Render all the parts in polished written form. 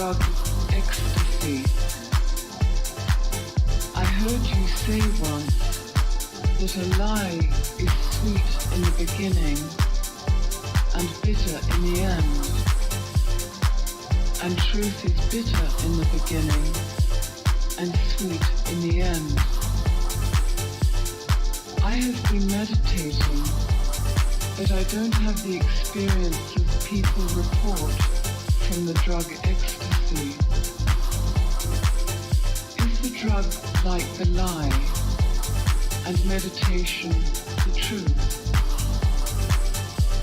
drug ecstasy. I heard you say once that a lie is sweet in the beginning and bitter in the end, and truth is bitter in the beginning and sweet in the end. I have been meditating, but I don't have the experiences people report from the drug ecstasy. Is the drug like the lie, and meditation the truth?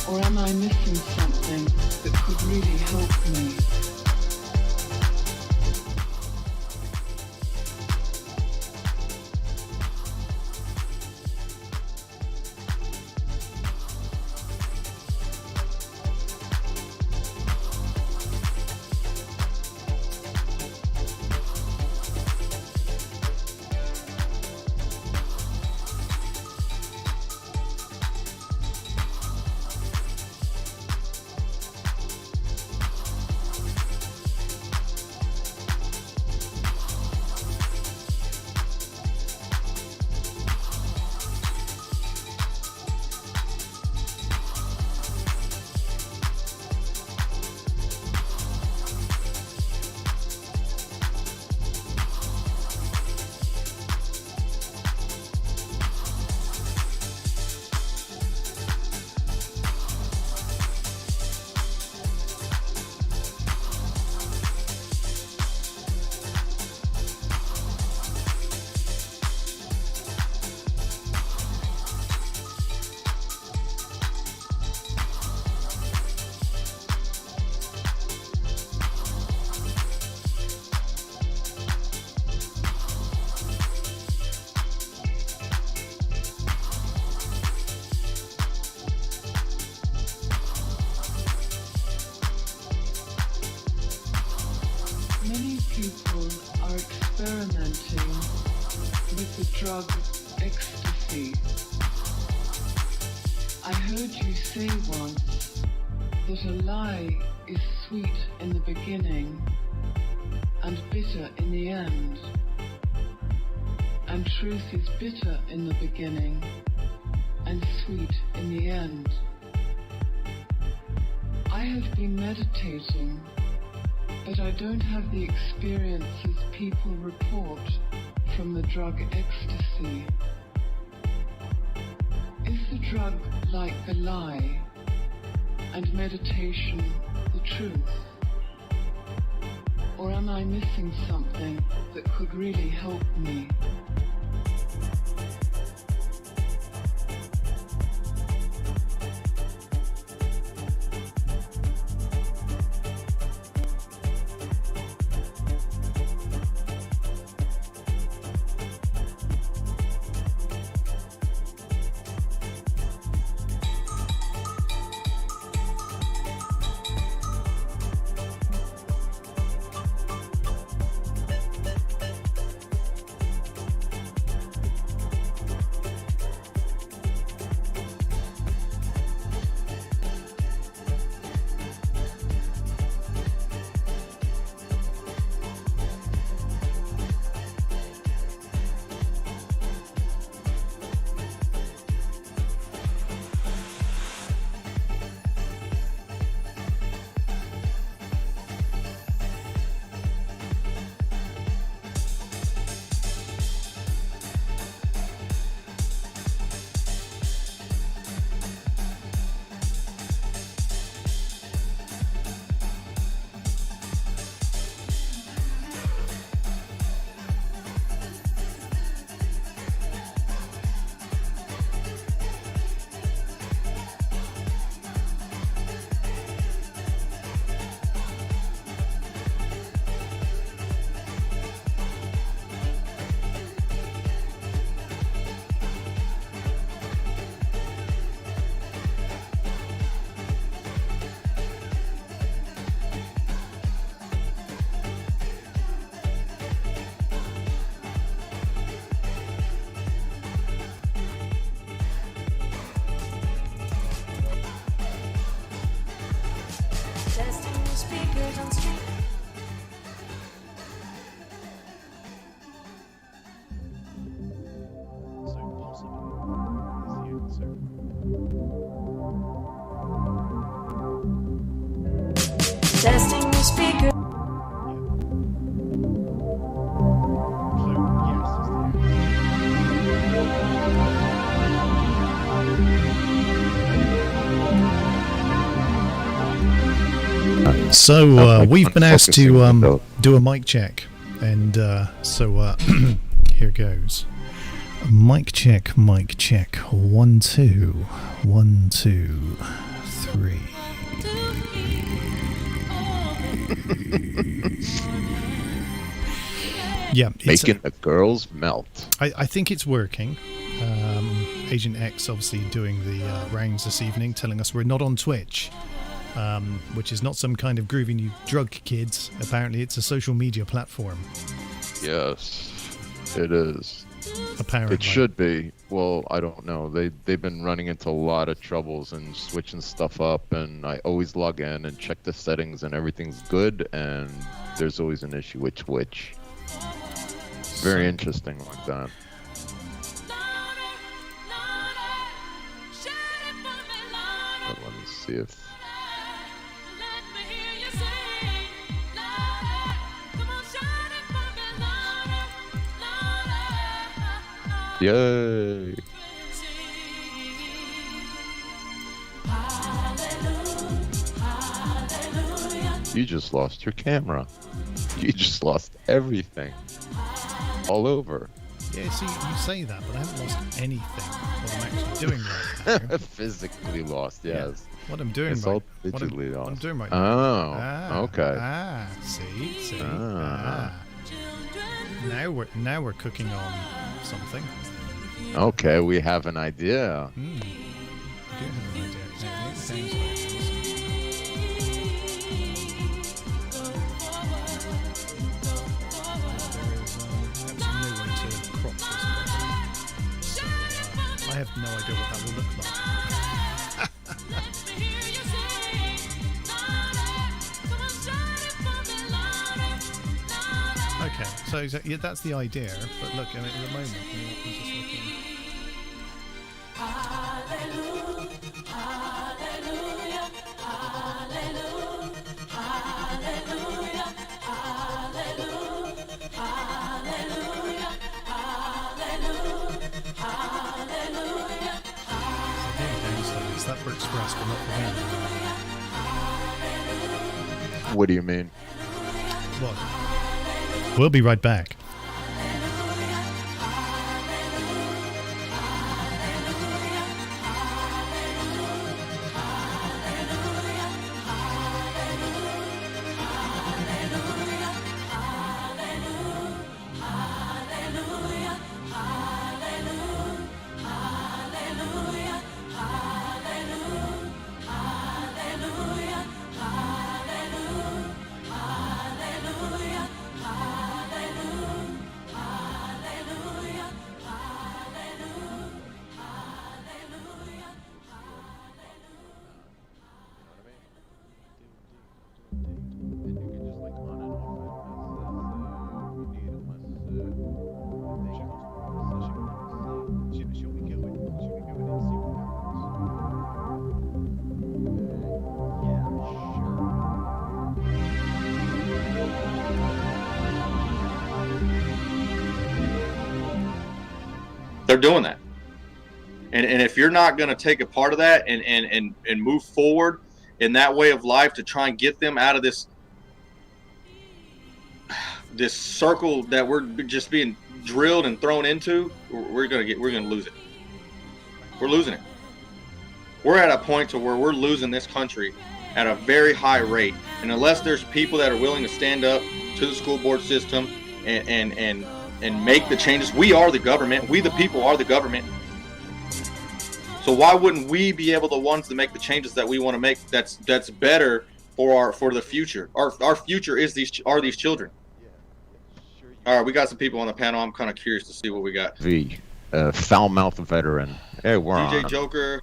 Or am I missing something that could really help me? People are experimenting with the drug ecstasy. I heard you say once that a lie is sweet in the beginning and bitter in the end, and truth is bitter in the beginning and sweet in the end. I have been meditating, but I don't have the experiences people report from the drug ecstasy. Is the drug like the lie, and meditation the truth? Or am I missing something that could really help me? Testing your speaker. So we've been asked to do a mic check, and so here goes. Mic check, 1 2 1 2 3. Yeah, making the girls melt. I think it's working. Agent X obviously doing the rounds this evening, telling us we're not on Twitch, which is not some kind of groovy new drug, kids. Apparently, it's a social media platform. Yes, it is. Apparently, it should be. Well, I don't know. They've been running into a lot of troubles and switching stuff up, and I always log in and check the settings, and everything's good, and there's always an issue with Twitch. Very interesting like that. But let me see if... Yay! You just lost your camera. You just lost everything. All over. Yeah, see, you say that, but I haven't lost anything. What I'm actually doing right now. Physically lost, yes. Yeah. What I'm doing it's right all digitally lost. What I'm doing right now. Oh, okay. See. Now we're cooking on something. Okay, we have an idea. We do have an idea. I have no idea what that will look like. Okay, so yeah, that's the idea. But look, I mean, at the moment, I'm just looking. That for Express, but not for me. What do you mean? What? We'll be right back. They're doing that, and if you're not going to take a part of that and move forward in that way of life to try and get them out of this circle that we're just being drilled and thrown into, we're gonna lose it. We're losing it. We're at a point to where we're losing this country at a very high rate, and unless there's people that are willing to stand up to the school board system and make the changes. We are the government. We the people are the government. So why wouldn't we be able the ones to make the changes that we want to make? That's better for the future. Our future is these children. All right, we got some people on the panel. I'm kind of curious to see what we got. Foul-mouthed veteran. Hey, we're DJ on. Joker.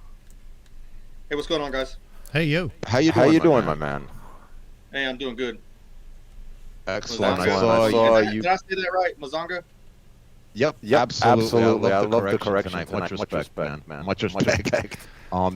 Hey, what's going on, guys? Hey, yo. How you doing, my man? Hey, I'm doing good. Excellent. Mazanga. I saw you. Did I say that right? Mazanga? Yep, Yep, absolutely. absolutely. I I love love the the correction correction tonight. tonight. Much Much respect, respect, man. man. Much Much respect. respect.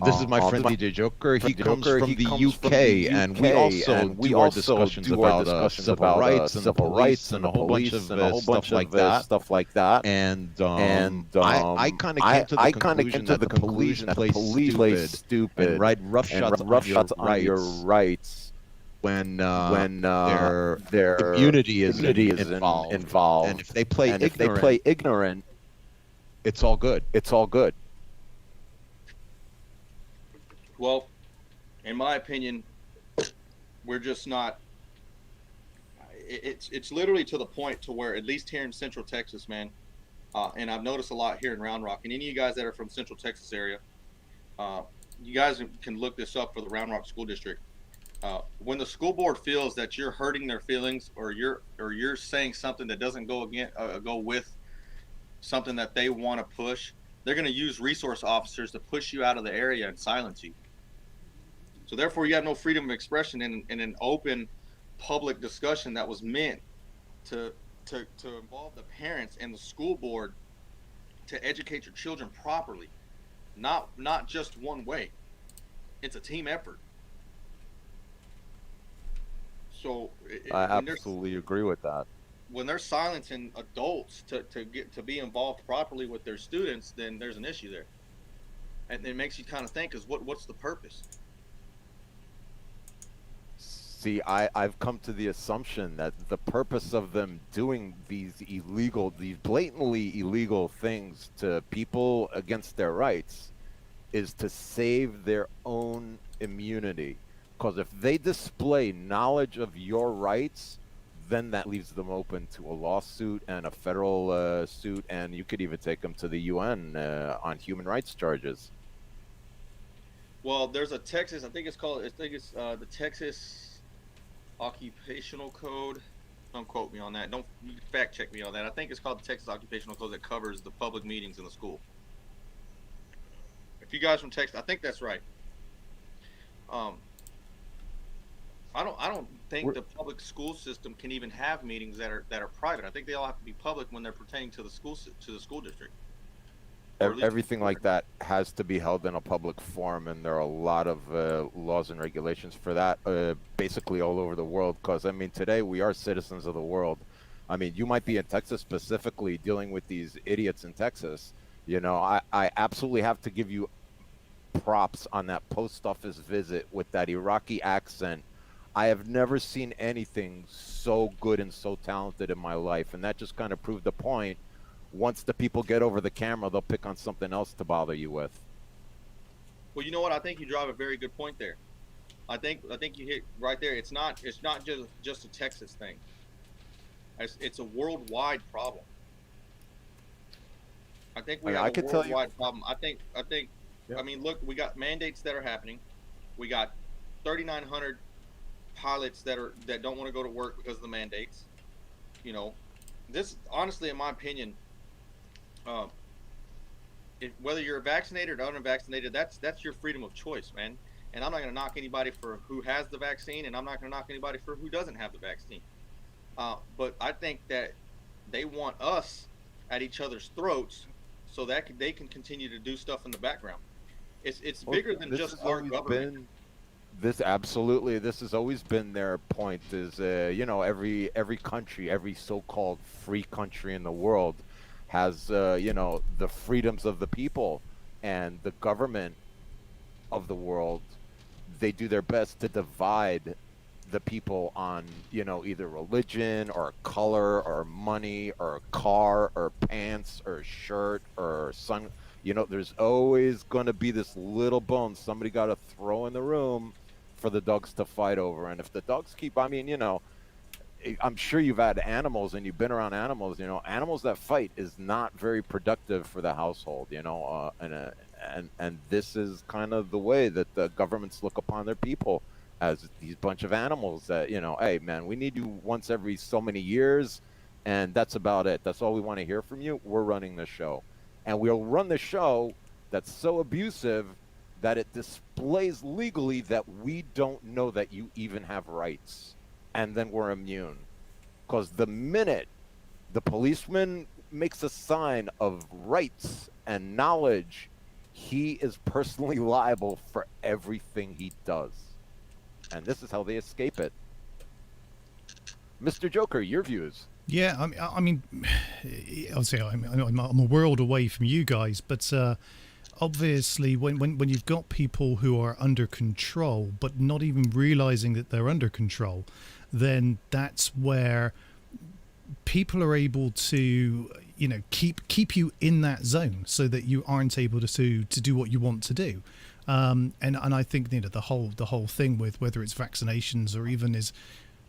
This is my This friend is my DJ Joker. He comes Joker. from He the comes from the UK, and we UK, also and we do our also discussions do our about discussions civil about rights and the civil police rights and and the a whole bunch police of and a whole stuff bunch like of that. stuff like that. And And I kind of came to the I kind of came conclusion to that the the police conclusion that play police play stupid and stupid write rough and shots rough on your shots on your rights rights when when their their immunity is immunity is involved. And involved. if they play And if they ignorant, play ignorant, it's all good. it's all good. Well, in my opinion, we're just not. It's literally to the point to where, at least here in Central Texas, man, and I've noticed a lot here in Round Rock. And any of you guys that are from Central Texas area, you guys can look this up for the Round Rock School District. When the school board feels that you're hurting their feelings, or you're saying something that doesn't go with something that they want to push, they're going to use resource officers to push you out of the area and silence you. So therefore, you have no freedom of expression in an open public discussion that was meant to involve the parents and the school board to educate your children properly, not just one way. It's a team effort. So I absolutely agree with that. when they're silencing adults to be involved properly with their students, then there's an issue there, and it makes you kind of think: is what's the purpose? See, I've come to the assumption that the purpose of them doing these blatantly illegal things to people against their rights is to save their own immunity. Because if they display knowledge of your rights, then that leaves them open to a lawsuit and a federal suit, and you could even take them to the UN on human rights charges. Well, there's a Texas, I think it's the Texas Occupational Code. Don't quote me on that. Don't fact check me on that. I think it's called the Texas Occupational Code that covers the public meetings in the school. If you guys from Texas, I think that's right. I don't think the public school system can even have meetings that are private. I think they all have to be public when they're pertaining to the school district. Everything like that has to be held in a public forum, and there are a lot of laws and regulations for that, basically all over the world. Because I mean, today we are citizens of the world. I mean, you might be in Texas specifically dealing with these idiots in Texas. You know, I absolutely have to give you props on that post office visit with that Iraqi accent. I have never seen anything so good and so talented in my life, and that just kind of proved the point. Once the people get over the camera, they'll pick on something else to bother you with. Well, you know what? I think you drive a very good point there. I think you hit right there. It's not just a Texas thing. It's a worldwide problem. I think we have a worldwide problem. I think. Yep. I mean, look, we got mandates that are happening. We got 3,900 pilots that don't want to go to work because of the mandates. You know, this honestly, in my opinion, whether you're vaccinated or unvaccinated, that's your freedom of choice, man. And I'm not going to knock anybody for who has the vaccine, and I'm not going to knock anybody for who doesn't have the vaccine. But I think that they want us at each other's throats so that they can continue to do stuff in the background. It's bigger than just our government. This has always been their point. Is you know, every country, every so-called free country in the world has you know, the freedoms of the people, and the government of the world, they do their best to divide the people on, you know, either religion or color or money or car or pants or shirt or sun. You know, there's always going to be this little bone somebody got to throw in the room for the dogs to fight over. And if the dogs keep, I mean, you know, I'm sure you've had animals and you've been around animals. You know, animals that fight is not very productive for the household. You know, and this is kind of the way that the governments look upon their people, as these bunch of animals that, you know, hey man, we need you once every so many years, and that's about it. That's all we want to hear from you. We're running the show, and we'll run the show that's so abusive that it displays legally that we don't know that you even have rights, and then we're immune. Because the minute the policeman makes a sign of rights and knowledge, he is personally liable for everything he does. And this is how they escape it. Mr. Joker, your views? Yeah, I mean, obviously, I'm a world away from you guys, but obviously, when you've got people who are under control, but not even realizing that they're under control, then that's where people are able to, you know, keep you in that zone so that you aren't able to do what you want to do. And I think, you know, the whole thing with whether it's vaccinations or even is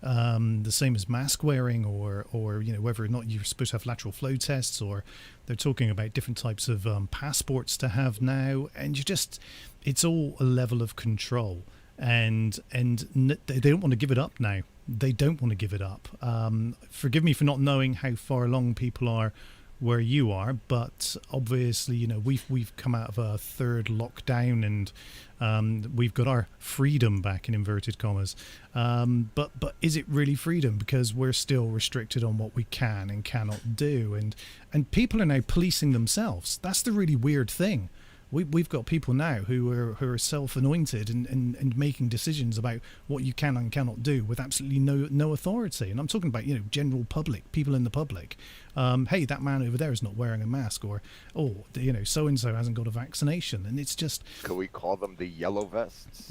the same as mask wearing, or you know, whether or not you're supposed to have lateral flow tests, or they're talking about different types of passports to have now, and it's all a level of control, and they don't want to give it up now. They don't want to give it up. Forgive me for not knowing how far along people are where you are, but obviously, you know, we've come out of a third lockdown, and we've got our freedom back, in inverted commas. But is it really freedom? Because we're still restricted on what we can and cannot do, and people are now policing themselves. That's the really weird thing. We've got people now who are self-anointed and making decisions about what you can and cannot do with absolutely no authority. And I'm talking about, you know, general public, people in the public. Hey, that man over there is not wearing a mask, or, oh, you know, so-and-so hasn't got a vaccination. And it's just... Could we call them the yellow vests?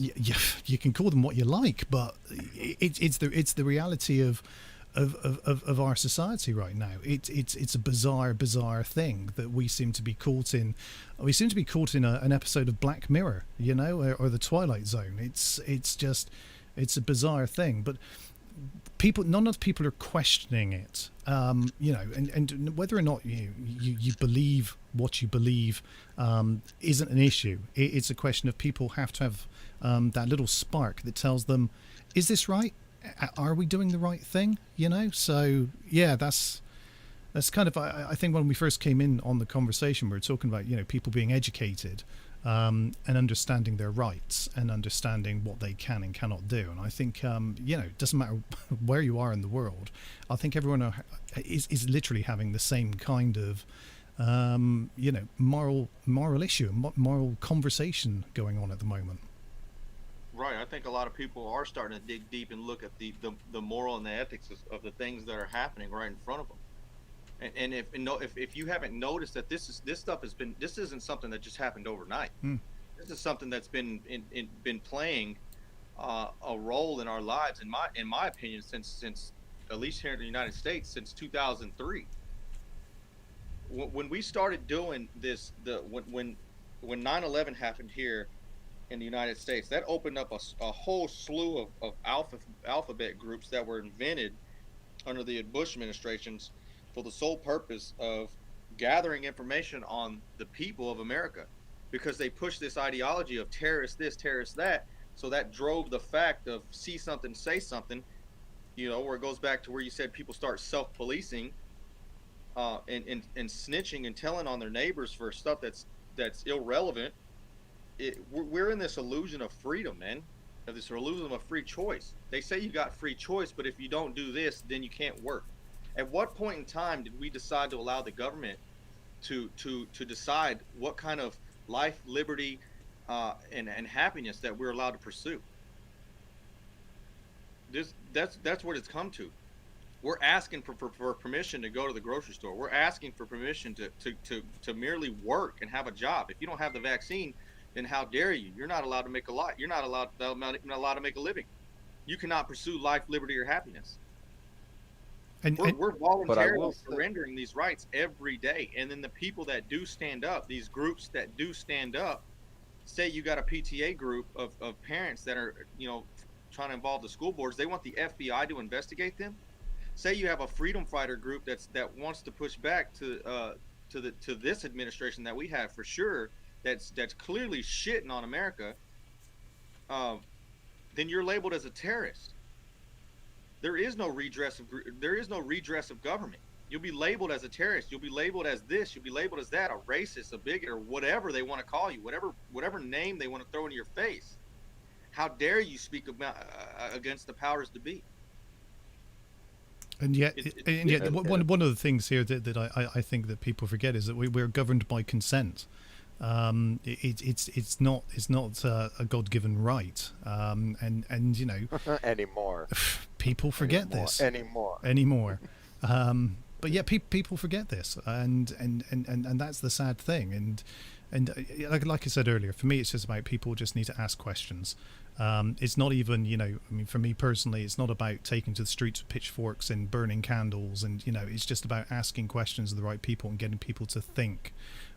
You can call them what you like, but it's the reality of our society right now. It's a bizarre thing that we seem to be caught in. We seem to be caught in an episode of Black Mirror, you know, or the Twilight Zone. It's a bizarre thing, but none of the people are questioning it. You know, and whether or not you believe what you believe isn't an issue. It's a question of people have to have that little spark that tells them, is this right? Are we doing the right thing? You know, so yeah, that's kind of, I think when we first came in on the conversation, we were talking about, you know, people being educated and understanding their rights and understanding what they can and cannot do. And I think, you know, it doesn't matter where you are in the world. I think everyone is literally having the same kind of, you know, moral issue, moral conversation going on at the moment. Right. I think a lot of people are starting to dig deep and look at the moral and the ethics of the things that are happening right in front of them. And if you haven't noticed that this isn't something that just happened overnight. This is something that's been playing a role in our lives, in my opinion, since at least here in the United States, since 2003. When we started doing this, when 9/11 happened here in the United States, that opened up a whole slew of alphabet groups that were invented under the Bush administrations for the sole purpose of gathering information on the people of America, because they pushed this ideology of terrorist this, terrorist that. So that drove the fact of see something, say something, you know, where it goes back to where you said people start self-policing and snitching and telling on their neighbors for stuff that's irrelevant. We're in this illusion of freedom, man, of this illusion of free choice. They say you got free choice, but if you don't do this, then you can't work. At what point in time did we decide to allow the government to decide what kind of life, liberty, and happiness that we're allowed to pursue? That's what it's come to. We're asking for permission to go to the grocery store. We're asking for permission to merely work and have a job. If you don't have the vaccine, then how dare you? You're not allowed to make a life. You're not allowed to make a living. You cannot pursue life, liberty, or happiness. We're voluntarily surrendering these rights every day. And then the people that do stand up, these groups that do stand up, say you got a PTA group of parents that are, you know, trying to involve the school boards. They want the FBI to investigate them. Say you have a freedom fighter group that wants to push back to this administration that we have, for sure, that's clearly shitting on America. Then you're labeled as a terrorist. There is no redress of government. You'll be labeled as a terrorist. You'll be labeled as this. You'll be labeled as that, a racist, a bigot, or whatever they want to call you, whatever name they want to throw in your face. How dare you speak about against the powers to be? And yet, one of the things here that I think that people forget is that we're governed by consent. It's not a God-given right, and you know anymore. People forget this anymore. But yeah, people forget this, and that's the sad thing. And like I said earlier, for me, it's just about people just need to ask questions. It's not even, you know, I mean, for me personally, it's not about taking to the streets with pitchforks and burning candles, and you know, it's just about asking questions of the right people and getting people to think.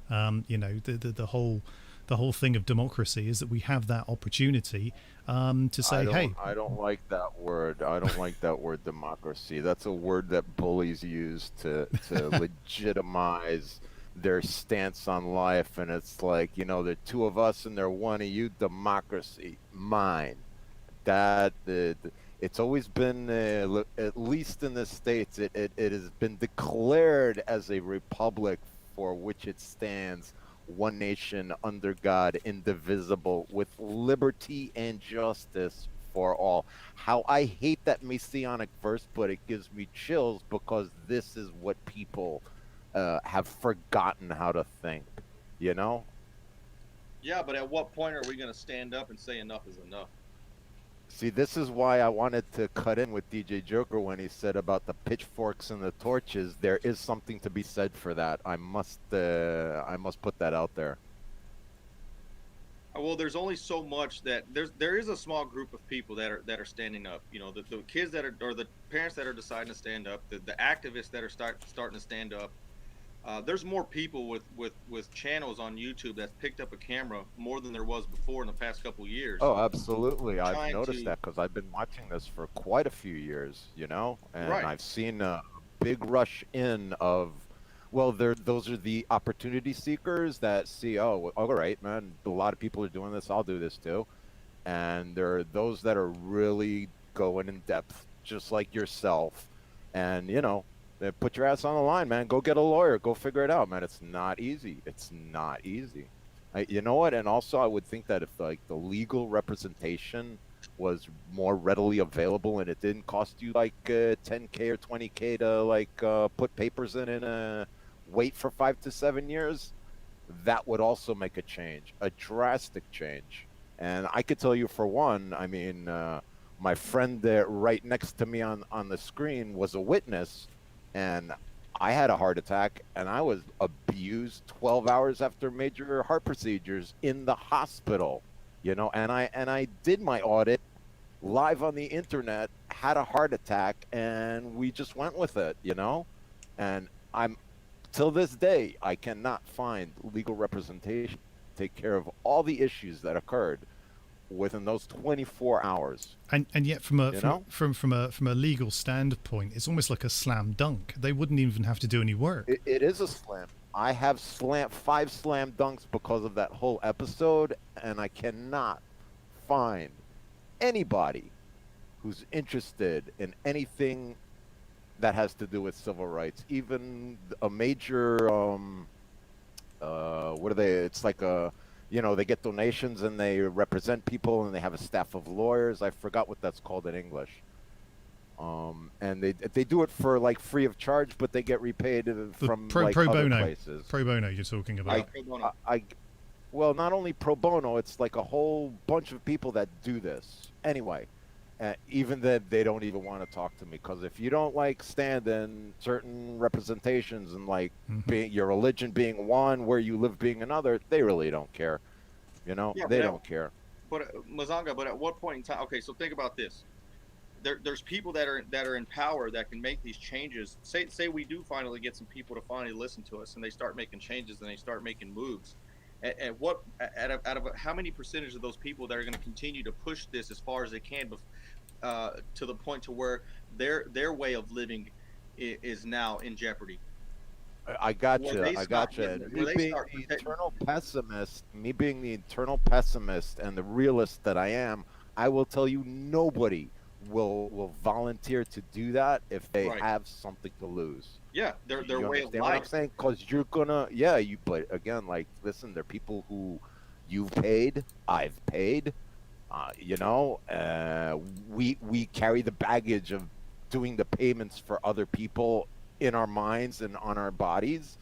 You know, the whole thing of democracy is that we have that opportunity to say, hey. I don't like that word. I don't like that word, democracy. That's a word that bullies use to legitimize their stance on life, and it's like, you know, there are two of us and there are one of you. Democracy, mine. That it's always been, at least in the States, it has been declared as a republic for which it stands, one nation under God, indivisible, with liberty and justice for all. How I hate that messianic verse, but it gives me chills because this is what people have forgotten how to think, you know? Yeah, but at what point are we going to stand up and say enough is enough? See, this is why I wanted to cut in with DJ Joker when he said about the pitchforks and the torches. There is something to be said for that. I must put that out there. Well, there's only so much that there is a small group of people that are standing up. You know, the kids that are, or the parents that are deciding to stand up, the activists that are starting to stand up. There's more people with channels on YouTube that's picked up a camera more than there was before in the past couple of years. Oh, absolutely. I've noticed that because I've been watching this for quite a few years, you know, and Right. I've seen a big rush in of, well, those are the opportunity seekers that see, oh, all right, man, a lot of people are doing this, I'll do this too. And there are those that are really going in depth, just like yourself. And, you know, put your ass on the line, man. Go get a lawyer. Go figure it out, man. It's not easy. It's not easy. You know what? And also, I would think that if like the legal representation was more readily available and it didn't cost you like 10K or 20K to like put papers in and wait for 5 to 7 years, that would also make a change, a drastic change. And I could tell you for one, I mean, my friend right next to me on the screen was a witness. And I had a heart attack, and I was abused 12 hours after major heart procedures in the hospital, you know. And I did my audit live on the internet, had a heart attack, and we just went with it, you know. And I'm till this day, I cannot find legal representation to take care of all the issues that occurred within those 24 hours. And yet from a legal standpoint, it's almost like a slam dunk. They wouldn't even have to do any work. It is a slam. I have 5 slam dunks because of that whole episode, and I cannot find anybody who's interested in anything that has to do with civil rights. Even a major what are they? It's like a, you know, they get donations and they represent people and they have a staff of lawyers. I forgot what that's called in English. And they do it for like free of charge, but they get repaid from pro other bono places. Pro bono you're talking about. Well, not only pro bono, it's like a whole bunch of people that do this. Anyway, even then, they don't even want to talk to me because if you don't like stand in certain representations and like being your religion being one, where you live being another, they really don't care. You know, they don't care. But Mazanga, but at what point in time? Okay, so think about this. There's people that are in power that can make these changes. Say we do finally get some people to finally listen to us and they start making changes and they start making moves. Out of how many percentage of those people that are going to continue to push this as far as they can, to the point to where their way of living is now in jeopardy? I got you. Me being the eternal pessimist and the realist that I am, I will tell you nobody will volunteer to do that if they have something to lose. Yeah, their way of life. What I'm saying? Because you're gonna, but again, like, listen, there are people who you've paid, I've paid, you know, we carry the baggage of doing the payments for other people in our minds and on our bodies.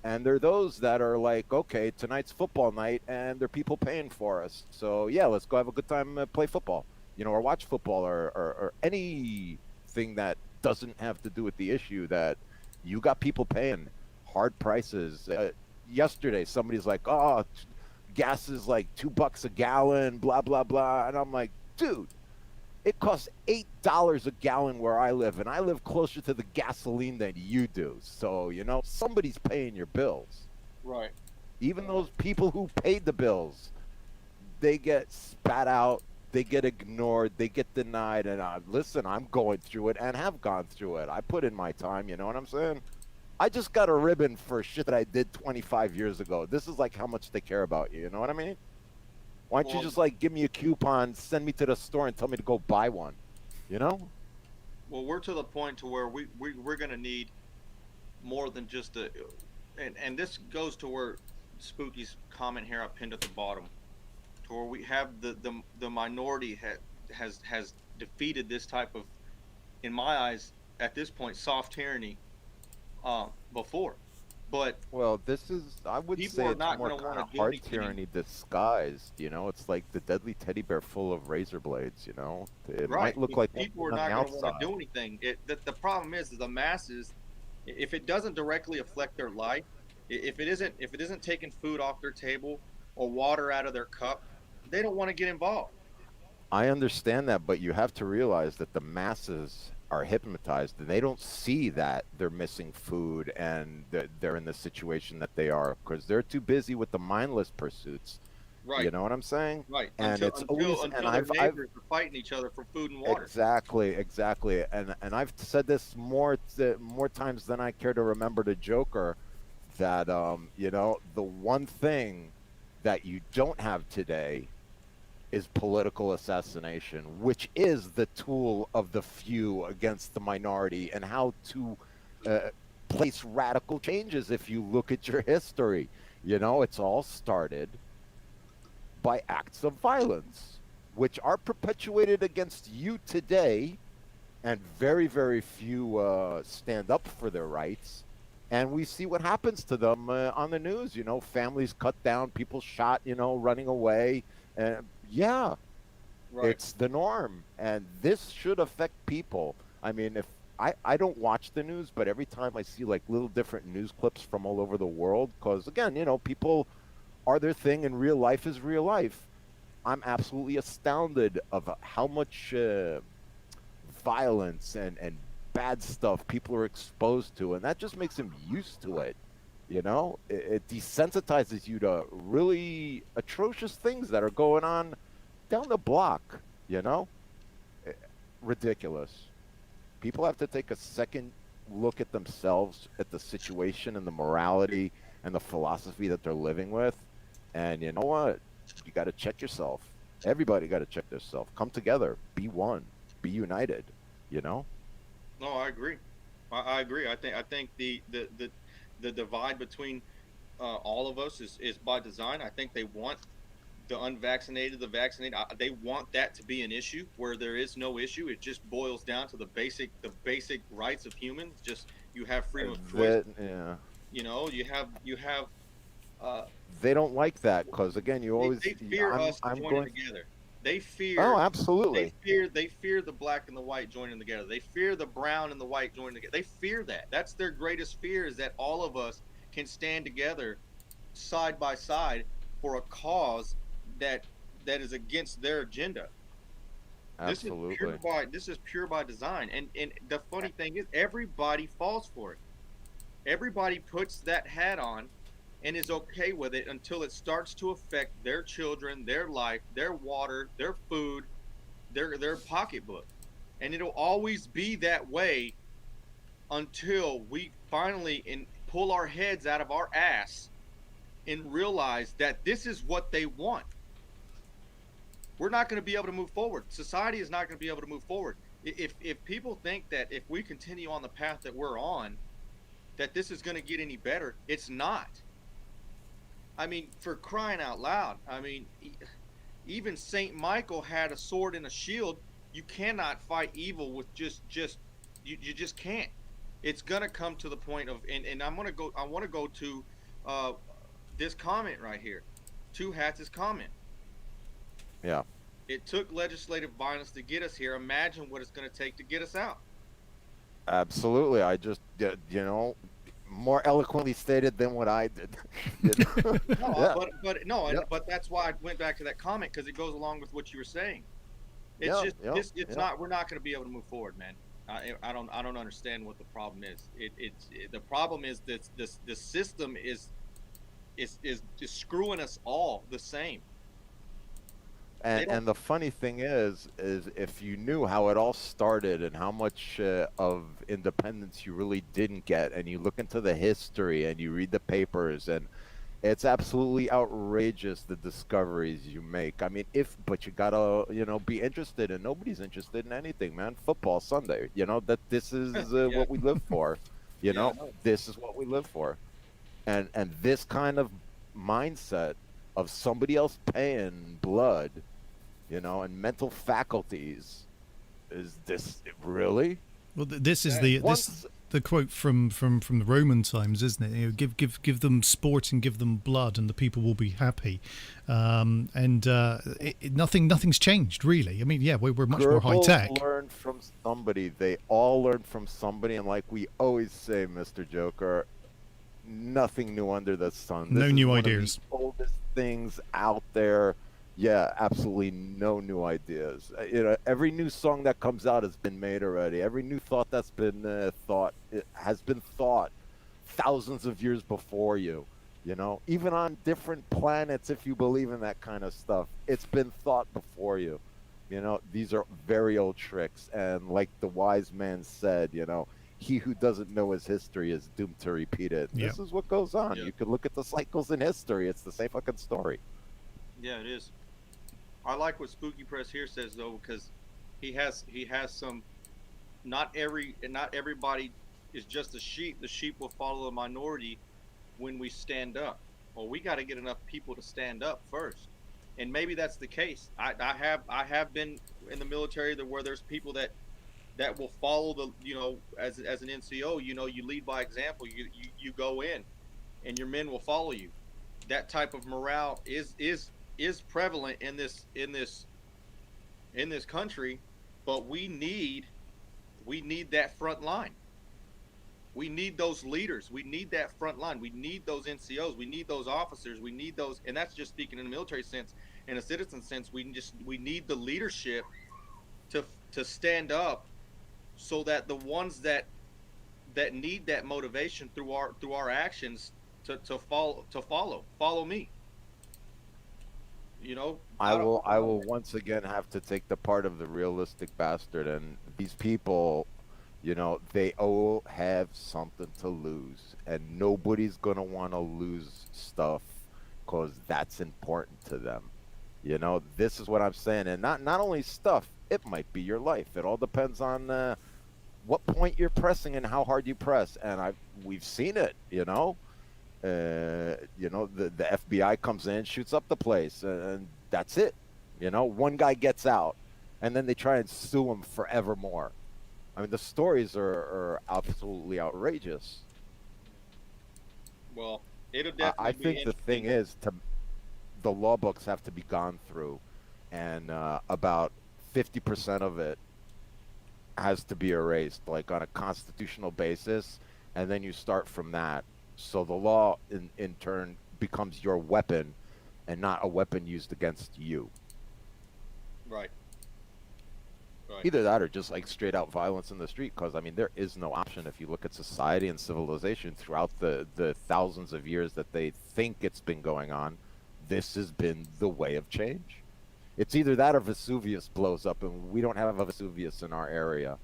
And there are those that are like, okay, tonight's football night, and there are people paying for us. So yeah, let's go have a good time, play football, or watch football, or anything that doesn't have to do with the issue that you got people paying hard prices. Yesterday, somebody's like, oh, gas is like $2 a gallon, blah blah blah, and I'm like, dude, it costs $8 a gallon where I live, and I live closer to the gasoline than you do. So, somebody's paying your bills. Right. Even those people who paid the bills, they get spat out, they get ignored, they get denied. And listen, I'm going through it and have gone through it. I put in my time, you know what I'm saying? I just got a ribbon for shit that I did 25 years ago. This is like how much they care about you, you know what I mean? Why don't you just like give me a coupon, send me to the store, and tell me to go buy one? Well, we're to the point to where we're going to need more than just and this goes to where Spooky's comment here I pinned at the bottom, to where we have the minority has defeated this type of, in my eyes, at this point, soft tyranny before. But this is, I would say, it's more kind of hard tyranny disguised. It's like the deadly teddy bear full of razor blades. It might look like people are not going to want to do anything. The problem is the masses. If it doesn't directly affect their life, if it isn't taking food off their table or water out of their cup, they don't want to get involved. I understand that, but you have to realize that the masses are hypnotized and they don't see that they're missing food and that they're in the situation that they are because they're too busy with the mindless pursuits. Right. You know what I'm saying? Right. And until their neighbors are fighting each other for food and water. Exactly. And I've said this more times than I care to remember to Joker, that the one thing that you don't have today is political assassination, which is the tool of the few against the minority, and how to place radical changes. If you look at your history, it's all started by acts of violence, which are perpetuated against you today, and very, very few stand up for their rights. And we see what happens to them on the news. Families cut down, people shot, running away. Yeah, right. It's the norm, and this should affect people. I mean, if I don't watch the news, but every time I see like little different news clips from all over the world, because again, people are their thing, and real life is real life. I'm absolutely astounded of how much violence and bad stuff people are exposed to, and that just makes them used to it. It desensitizes you to really atrocious things that are going on down the block. Ridiculous. People have to take a second look at themselves, at the situation and the morality and the philosophy that they're living with. And you know what? You got to check yourself. Everybody got to check themselves. Come together. Be one. Be united. No, I agree. I agree. I think the divide between all of us is by design. I think they want the unvaccinated, the vaccinated. They want that to be an issue where there is no issue. It just boils down to the basic rights of humans. Just you have freedom of choice. Yeah. You have. They don't like that because again, you always. They fear us joining together. They fear. Oh, absolutely. They fear the black and the white joining together. They fear the brown and the white joining together. They fear that. That's their greatest fear, is that all of us can stand together side by side for a cause that is against their agenda. Absolutely. This is pure by design. And the funny thing is, everybody falls for it. Everybody puts that hat on and is okay with it until it starts to affect their children, their life, their water, their food, their pocketbook. And it'll always be that way until we finally pull our heads out of our ass and realize that this is what they want. We're not going to be able to move forward. Society is not going to be able to move forward. If people think that if we continue on the path that we're on, that this is going to get any better, it's not. I mean, for crying out loud, I mean, even Saint Michael had a sword and a shield. You cannot fight evil with just you just can't. It's gonna come to the point of, and I want to go to this comment right here. Two Hats' comment. Yeah. It took legislative violence to get us here. Imagine what it's going to take to get us out. Absolutely. I just, more eloquently stated than what I did. No, Yeah. but no, Yeah. but that's why I went back to that comment, because it goes along with what you were saying. It's Yeah, just yeah, it's yeah. not, we're not going to be able to move forward, man. I don't understand what the problem is. The problem is that the system is screwing us all the same. They don't. And the funny thing is if you knew how it all started and how much of independence you really didn't get, and you look into the history and you read the papers, and it's absolutely outrageous the discoveries you make. I mean, but you gotta, be interested, and nobody's interested in anything, man. Football Sunday, that this is Yeah, what we live for. yeah, I know. This is what we live for, and this kind of mindset of somebody else paying blood, and mental faculties, is this really? Well, this is Once, the quote from the Roman times, isn't it? Give them sport and give them blood, and the people will be happy. Nothing's changed really. I mean, yeah, we're much more high tech. learned from somebody. They all learned from somebody, and like we always say, Mr. Joker, nothing new under the sun. No This is new one of the ideas. oldest things out there. Yeah, absolutely no new ideas. Every new song that comes out has been made already. Every new thought that's been thought, it has been thought thousands of years before you. Even on different planets, if you believe in that kind of stuff, it's been thought before you. These are very old tricks, and like the wise man said, he who doesn't know his history is doomed to repeat it. Yeah. This is what goes on. Yeah. You could look at the cycles in history. It's the same fucking story. Yeah, it is. I like what Spooky Press here says though, because he has some. Not everybody is just a sheep. The sheep will follow the minority when we stand up. Well, we got to get enough people to stand up first, and maybe that's the case. I have been in the military where there's people that will follow the, as an NCO, you lead by example. You go in, and your men will follow you. That type of morale is prevalent in this country, but we need that front line. We need those leaders. We need that front line. We need those NCOs. We need those officers. We need those, and that's just speaking in a military sense. In a citizen sense, we need the leadership to stand up, so that the ones that need that motivation through our actions to follow me. I will once again have to take the part of the realistic bastard, and these people, they all have something to lose, and nobody's gonna want to lose stuff because that's important to them. This is what I'm saying, and not only stuff. It might be your life. It all depends on what point you're pressing and how hard you press, and we've seen it. The FBI comes in, shoots up the place, and that's it. One guy gets out, and then they try and sue him forevermore. I mean, the stories are absolutely outrageous. Well, it'll definitely I be think the thing interesting. is, the law books have to be gone through, and about 50% of it has to be erased, like on a constitutional basis, and then you start from that. So the law, in turn, becomes your weapon, and not a weapon used against you. Right. Either that, or just like straight out violence in the street. Because I mean, there is no option. If you look at society and civilization throughout the thousands of years that they think it's been going on, this has been the way of change. It's either that or Vesuvius blows up, and we don't have a Vesuvius in our area.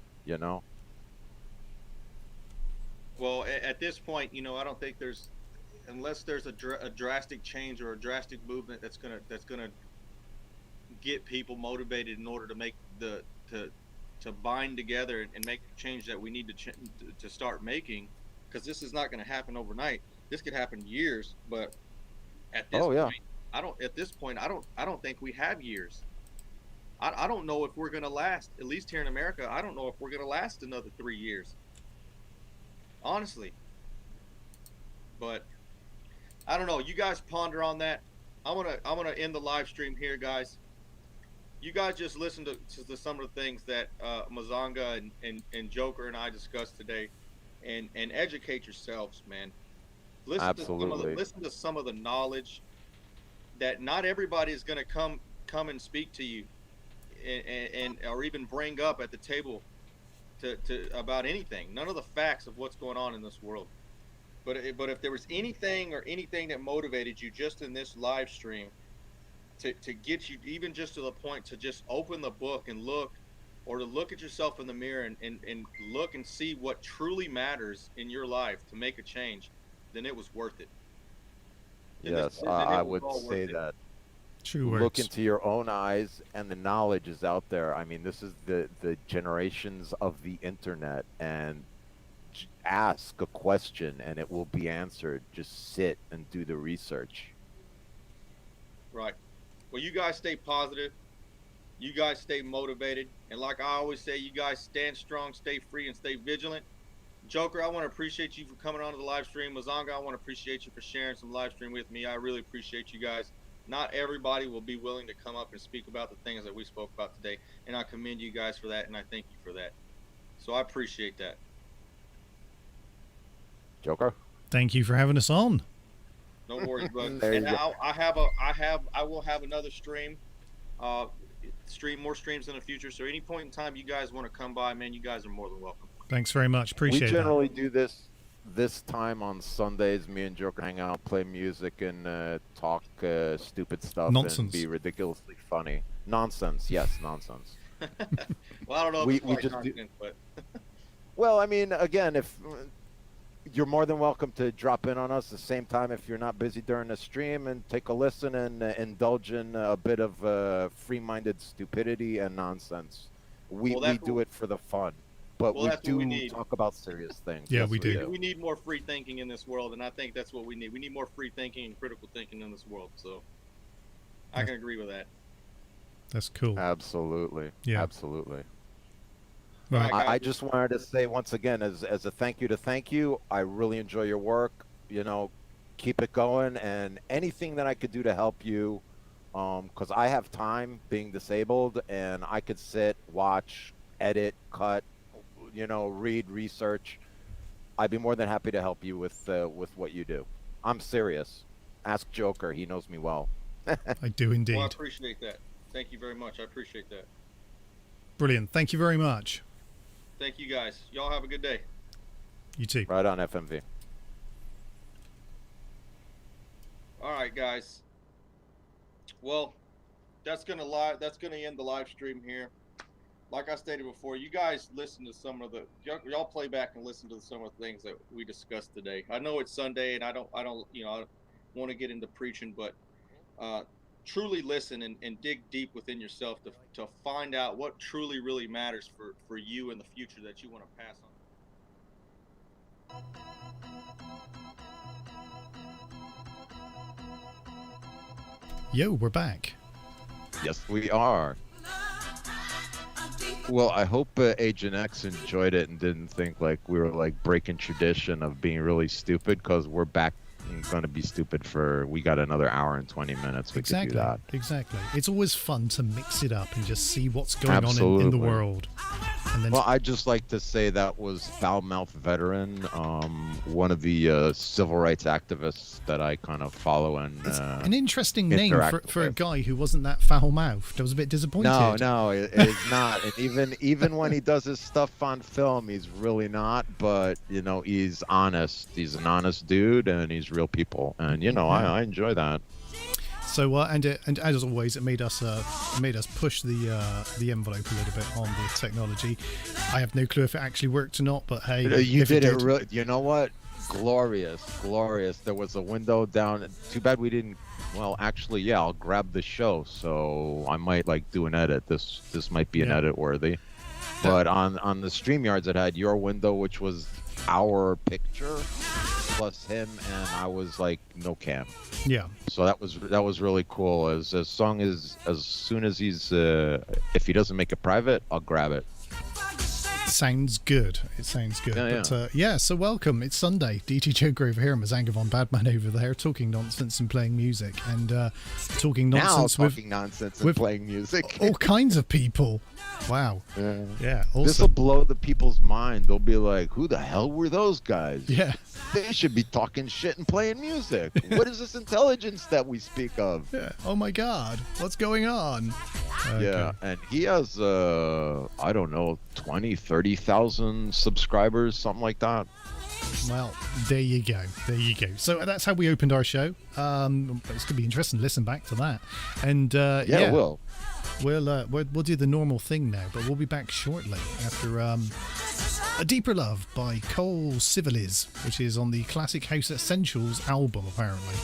Well, at this point, I don't think unless there's a drastic change or a drastic movement that's gonna get people motivated in order to make to bind together and make the change that we need to start making, because this is not going to happen overnight. This could happen years, but at this point, I don't think we have years. I don't know if we're going to last, at least here in America. I don't know if we're going to last another 3 years, honestly. But I don't know. You guys ponder on that. I'm gonna end the live stream here, guys. You guys just listen to some of the things that Mazanga and Joker and I discussed today, and educate yourselves, man. Absolutely. Listen to some of the knowledge that not everybody is going to come and speak to you, and or even bring up at the table to about anything. None of the facts of what's going on in this world. But if there was anything that motivated you just in this live stream to get you even just to the point to just open the book and look, or to look at yourself in the mirror and look and see what truly matters in your life to make a change, then it was worth it. Yes, I would say that. True words. Look into your own eyes, and the knowledge is out there. I mean, this is the generations of the internet, and ask a question and it will be answered. Just sit and do the research. Right. Well, you guys stay positive. You guys stay motivated. And like I always say, you guys stand strong, stay free, and stay vigilant. Joker, I want to appreciate you for coming on to the live stream. Mazanga, I want to appreciate you for sharing some live stream with me. I really appreciate you guys. Not everybody will be willing to come up and speak about the things that we spoke about today. And I commend you guys for that, and I thank you for that. So I appreciate that. Joker? Thank you for having us on. No worries, bud. There you And go. I will have another stream, more streams in the future. So any point in time you guys want to come by, man, you guys are more than welcome. Thanks very much. Appreciate We that. generally do this time on Sundays. Me and Joker hang out, play music, and talk stupid stuff Nonsense. and be ridiculously funny. Nonsense, yes, nonsense. Well, I don't know if We- it's we quite just do- constant, but Well, I mean, again, if you're more than welcome to drop in on us the same time if you're not busy during the stream, and take a listen and indulge in a bit of free-minded stupidity and nonsense. We do it for the fun, but Well, we that's what we do need. talk about serious things. Yeah, Yes, we do. we need more free thinking in this world, and I think that's what we need. We need more free thinking and critical thinking in this world. So I can agree with that. That's cool. Absolutely. Yeah. Absolutely. Right. I just wanted to say once again, as a thank you, I really enjoy your work. You know, keep it going, and anything that I could do to help you, because I have time being disabled, and I could sit, watch, edit, cut, read, research. I'd be more than happy to help you with what you do. I'm serious. Ask Joker; he knows me well. I do indeed. Well, I appreciate that. Thank you very much. I appreciate that. Brilliant. Thank you very much. Thank you guys. Y'all have a good day. You too. Right on, FMV. All right, guys. Well, that's gonna end the live stream here. Like I stated before, you guys listen to some of y'all play back and listen to some of the things that we discussed today. I know it's Sunday, and I don't want to get into preaching, but truly listen and dig deep within yourself to find out what truly really matters for you in the future that you want to pass on. Yo, we're back. Yes, we are. Well, I hope Agent X enjoyed it and didn't think like we were like breaking tradition of being really stupid, because we're back and going to be stupid we got another hour and 20 minutes. We could do that. Exactly. It's always fun to mix it up and just see what's going on in the Absolutely. world. And then Well, I'd just like to say that was Foul-Mouth Veteran, one of the civil rights activists that I kind of follow and it's an interesting name interact for a with. guy who wasn't that foul-mouthed. I was a bit disappointed. No, it's not. And even when he does his stuff on film, he's really not. But he's honest. He's an honest dude, and he's real people. And I enjoy that. So and as always, it made us push the envelope a little bit on the technology. I have no clue if it actually worked or not, but hey, You if did it really. You know what? Glorious. There was a window down. Too bad we didn't. Well, actually, yeah, I'll grab the show, so I might do an edit. This might be an edit worthy. But on the StreamYards, it had your window, which was our picture. plus him, and I was like no cam. Yeah. So that was really cool. As soon as he's if he doesn't make it private, I'll grab it. Sounds good. It sounds good. Yeah, But so welcome. It's Sunday. DT Joker over here, Mazanga von Badman over there, talking nonsense and playing music, and talking nonsense with playing music. all kinds of people. Wow. Yeah. Awesome. This will blow the people's mind. They'll be like, "Who the hell were those guys? Yeah. They should be talking shit and playing music. What is this intelligence that we speak of?" Yeah. Oh my God. What's going on? Okay. Yeah, and he has I don't know, 20,000-30,000 subscribers, something like that. Well, there you go. There you go. So that's how we opened our show. It's going to be interesting to listen back to that. And Yeah, we'll do the normal thing now, but we'll be back shortly after A Deeper Love by Cole Civilis, which is on the Classic House Essentials album, apparently.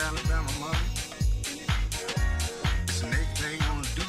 Alabama, mother. It's the next thing I'm gonna do.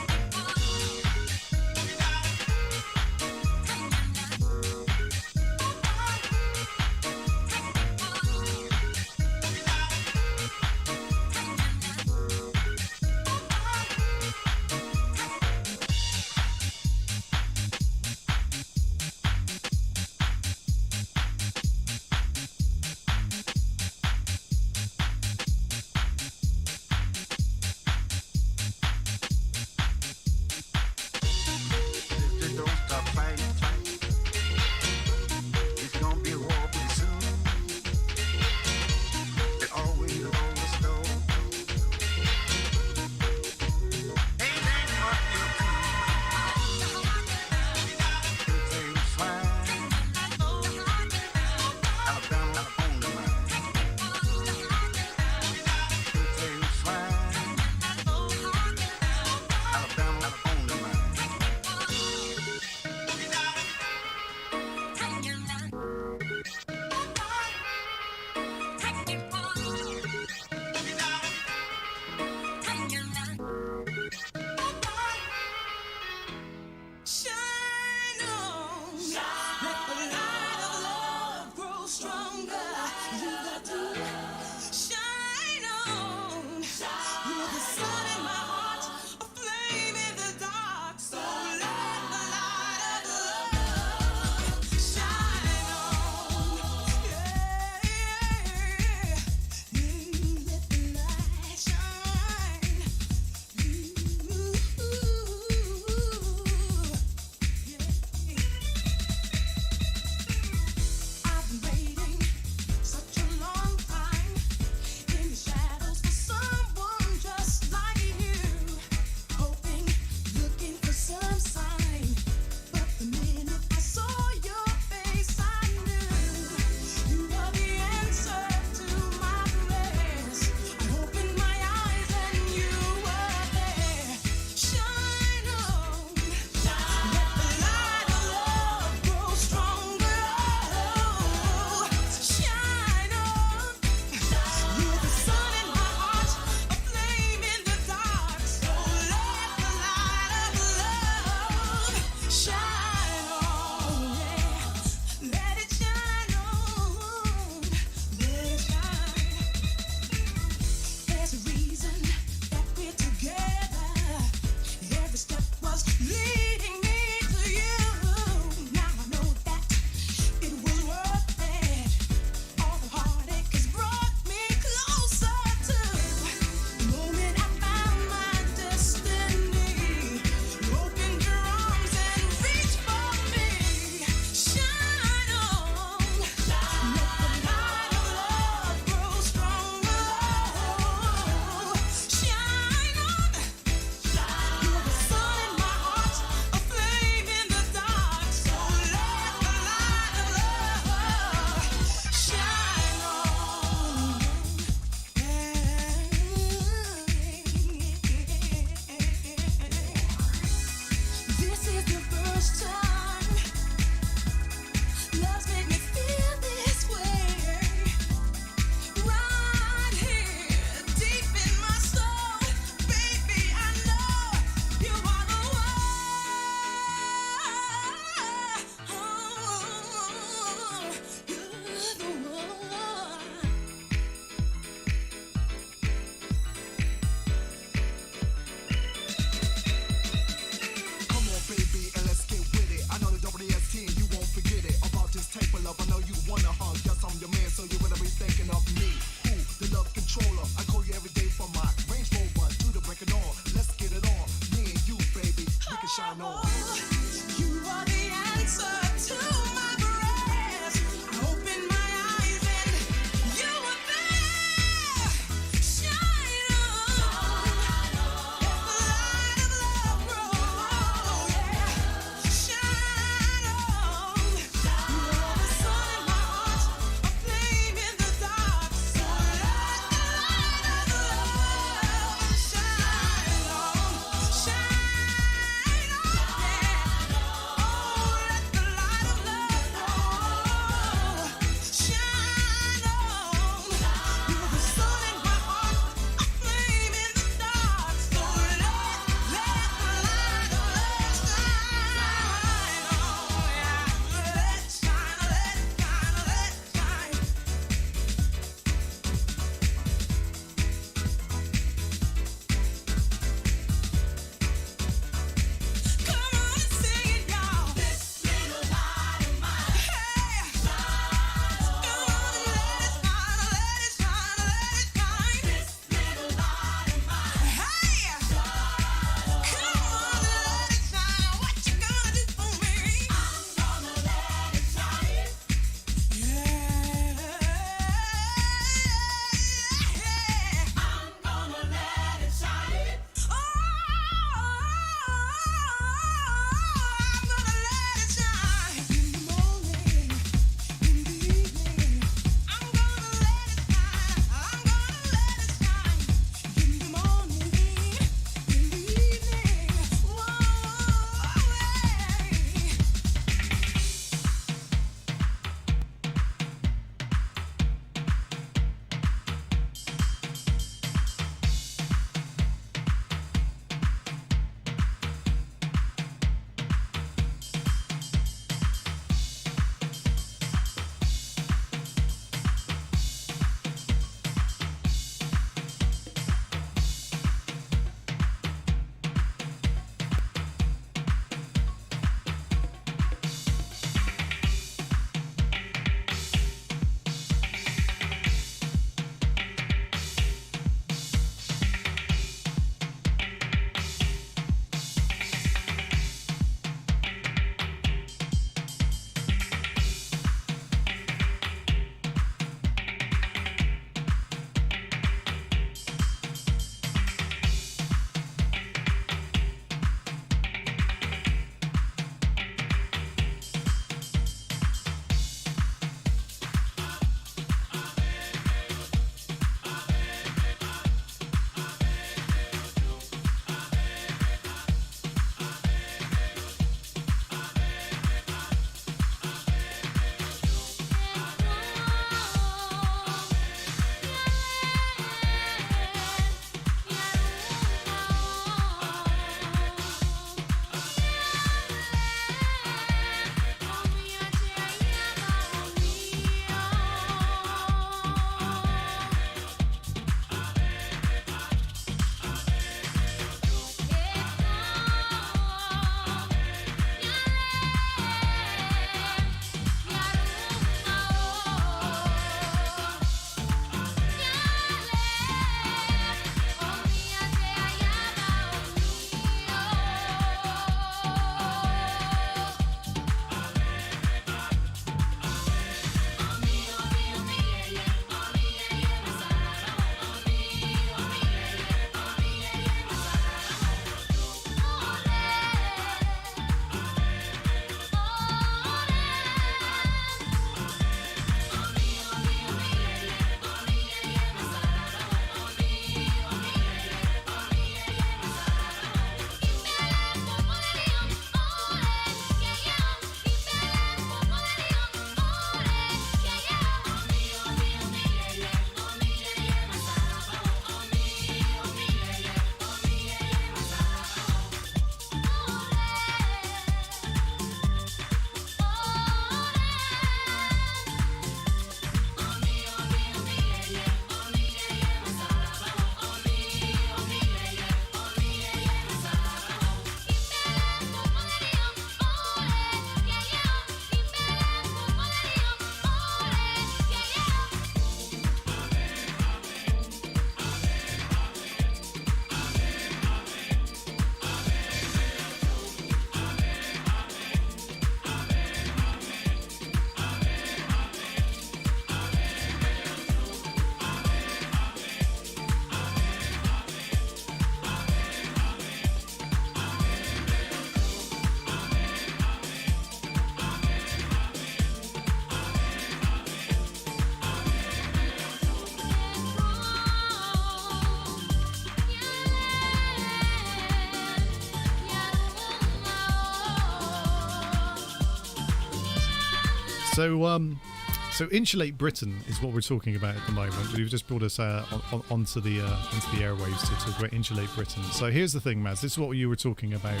So Insulate Britain is what we're talking about at the moment. You've just brought us onto the airwaves to talk about Insulate Britain. So here's the thing, Maz. This is what you were talking about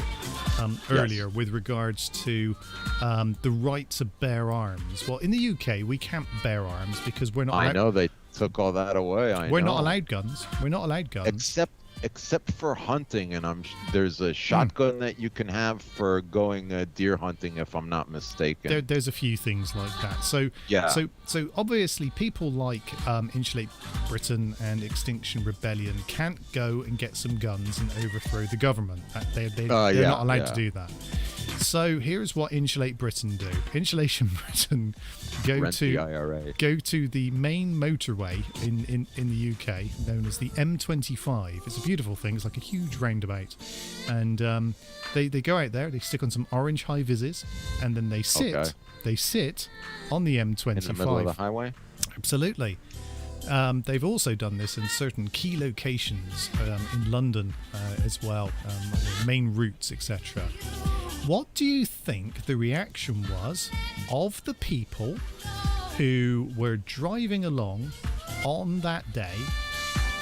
earlier with regards to the right to bear arms. Well, in the UK, we can't bear arms because we're not. I know they took all that away. We're not allowed guns. We're not allowed guns. Except for hunting, and there's a shotgun that you can have for going deer hunting, if I'm not mistaken. There's a few things like that. So yeah. So obviously people like Insulate Britain and Extinction Rebellion can't go and get some guns and overthrow the government. They're not allowed to do that. So here's what Insulate Britain do. Insulation Britain go to the main motorway in the UK known as the M25. It's a beautiful thing. It's like a huge roundabout, and they go out there. They stick on some orange high vises, and then they sit. Okay. They sit on the M25 in the middle of the highway. Absolutely. They've also done this in certain key locations in London as well, main routes, etc. What do you think the reaction was of the people who were driving along on that day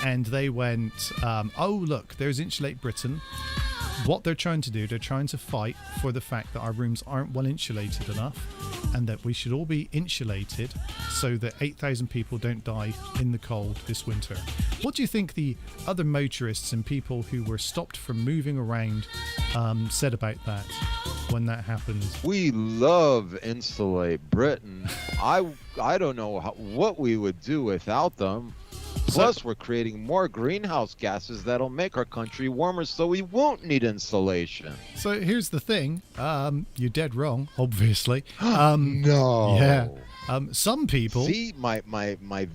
and they went, oh, look, there's Insulate Britain. What they're trying to do, they're trying to fight for the fact that our rooms aren't well insulated enough and that we should all be insulated so that 8,000 people don't die in the cold this winter. What do you think the other motorists and people who were stopped from moving around said about that when that happened? We love Insulate Britain. I don't know what we would do without them. Plus, we're creating more greenhouse gases that'll make our country warmer, so we won't need insulation. So here's the thing. You're dead wrong, obviously. No. Yeah. Some people... See, my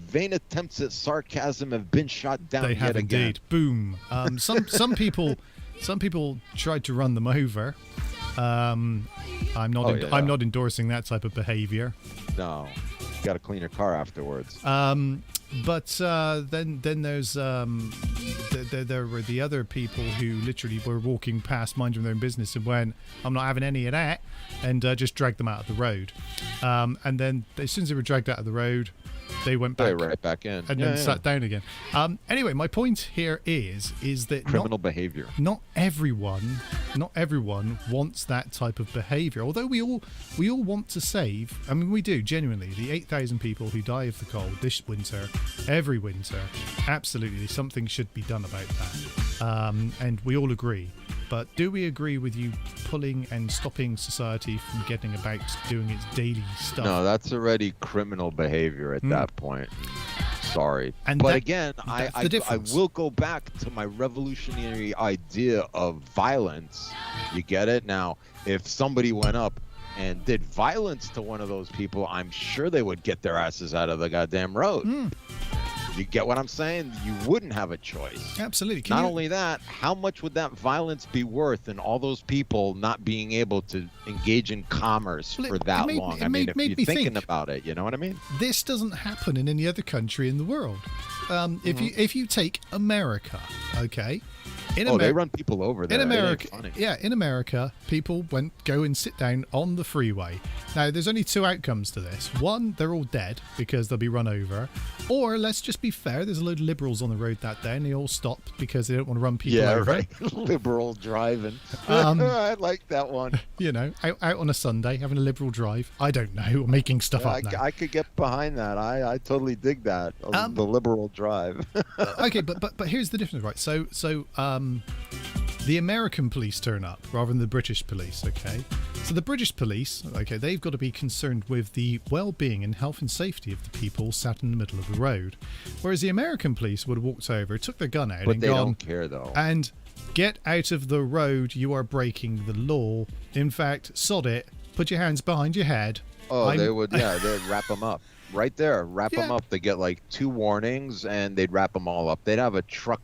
vain attempts at sarcasm have been shot down. They have again. Indeed. Boom. Some people tried to run them over. I'm not endorsing that type of behavior. No. You got to clean your car afterwards. But then there's there were the other people who literally were walking past, minding their own business, and went, "I'm not having any of that," and just dragged them out of the road. And then as soon as they were dragged out of the road, they went back right back in and then sat down again. Anyway, my point here is that criminal behavior. Not everyone wants that type of behavior. Although we all want to save. I mean, we do genuinely. The 8,000 people who die of the cold this winter, every winter, absolutely something should be done about that. And we all agree. But do we agree with you pulling and stopping society from getting about doing its daily stuff? No, that's already criminal behavior at that point. Sorry. And but that, again, I will go back to my revolutionary idea of violence. You get it? Now, if somebody went up and did violence to one of those people, I'm sure they would get their asses out of the goddamn road. You get what I'm saying? You wouldn't have a choice. Absolutely. Not only that, how much would that violence be worth and all those people not being able to engage in commerce for that long? I mean, if you're thinking about it, you know what I mean? This doesn't happen in any other country in the world. If you take America, okay? They run people over there. In America, people go and sit down on the freeway. Now, there's only two outcomes to this. One, they're all dead because they'll be run over. Or, let's just be fair, there's a load of liberals on the road that day and they all stop because they don't want to run people over. Yeah, right. Liberal driving. I like that one. You know, out on a Sunday, having a liberal drive. I don't know, making stuff up now. I could get behind that. I totally dig that. The liberal drive. Okay, but here's the difference, right? So the American police turn up rather than the British police, okay? So the British police, okay, they've got to be concerned with the well-being and health and safety of the people sat in the middle of the road. Whereas the American police would have walked over, took their gun out and they gone... don't care, though. And get out of the road, you are breaking the law. In fact, sod it, put your hands behind your head. They would, they'd wrap them up. Right there, wrap them up. They get like 2 warnings and they'd wrap them all up. They'd have a truck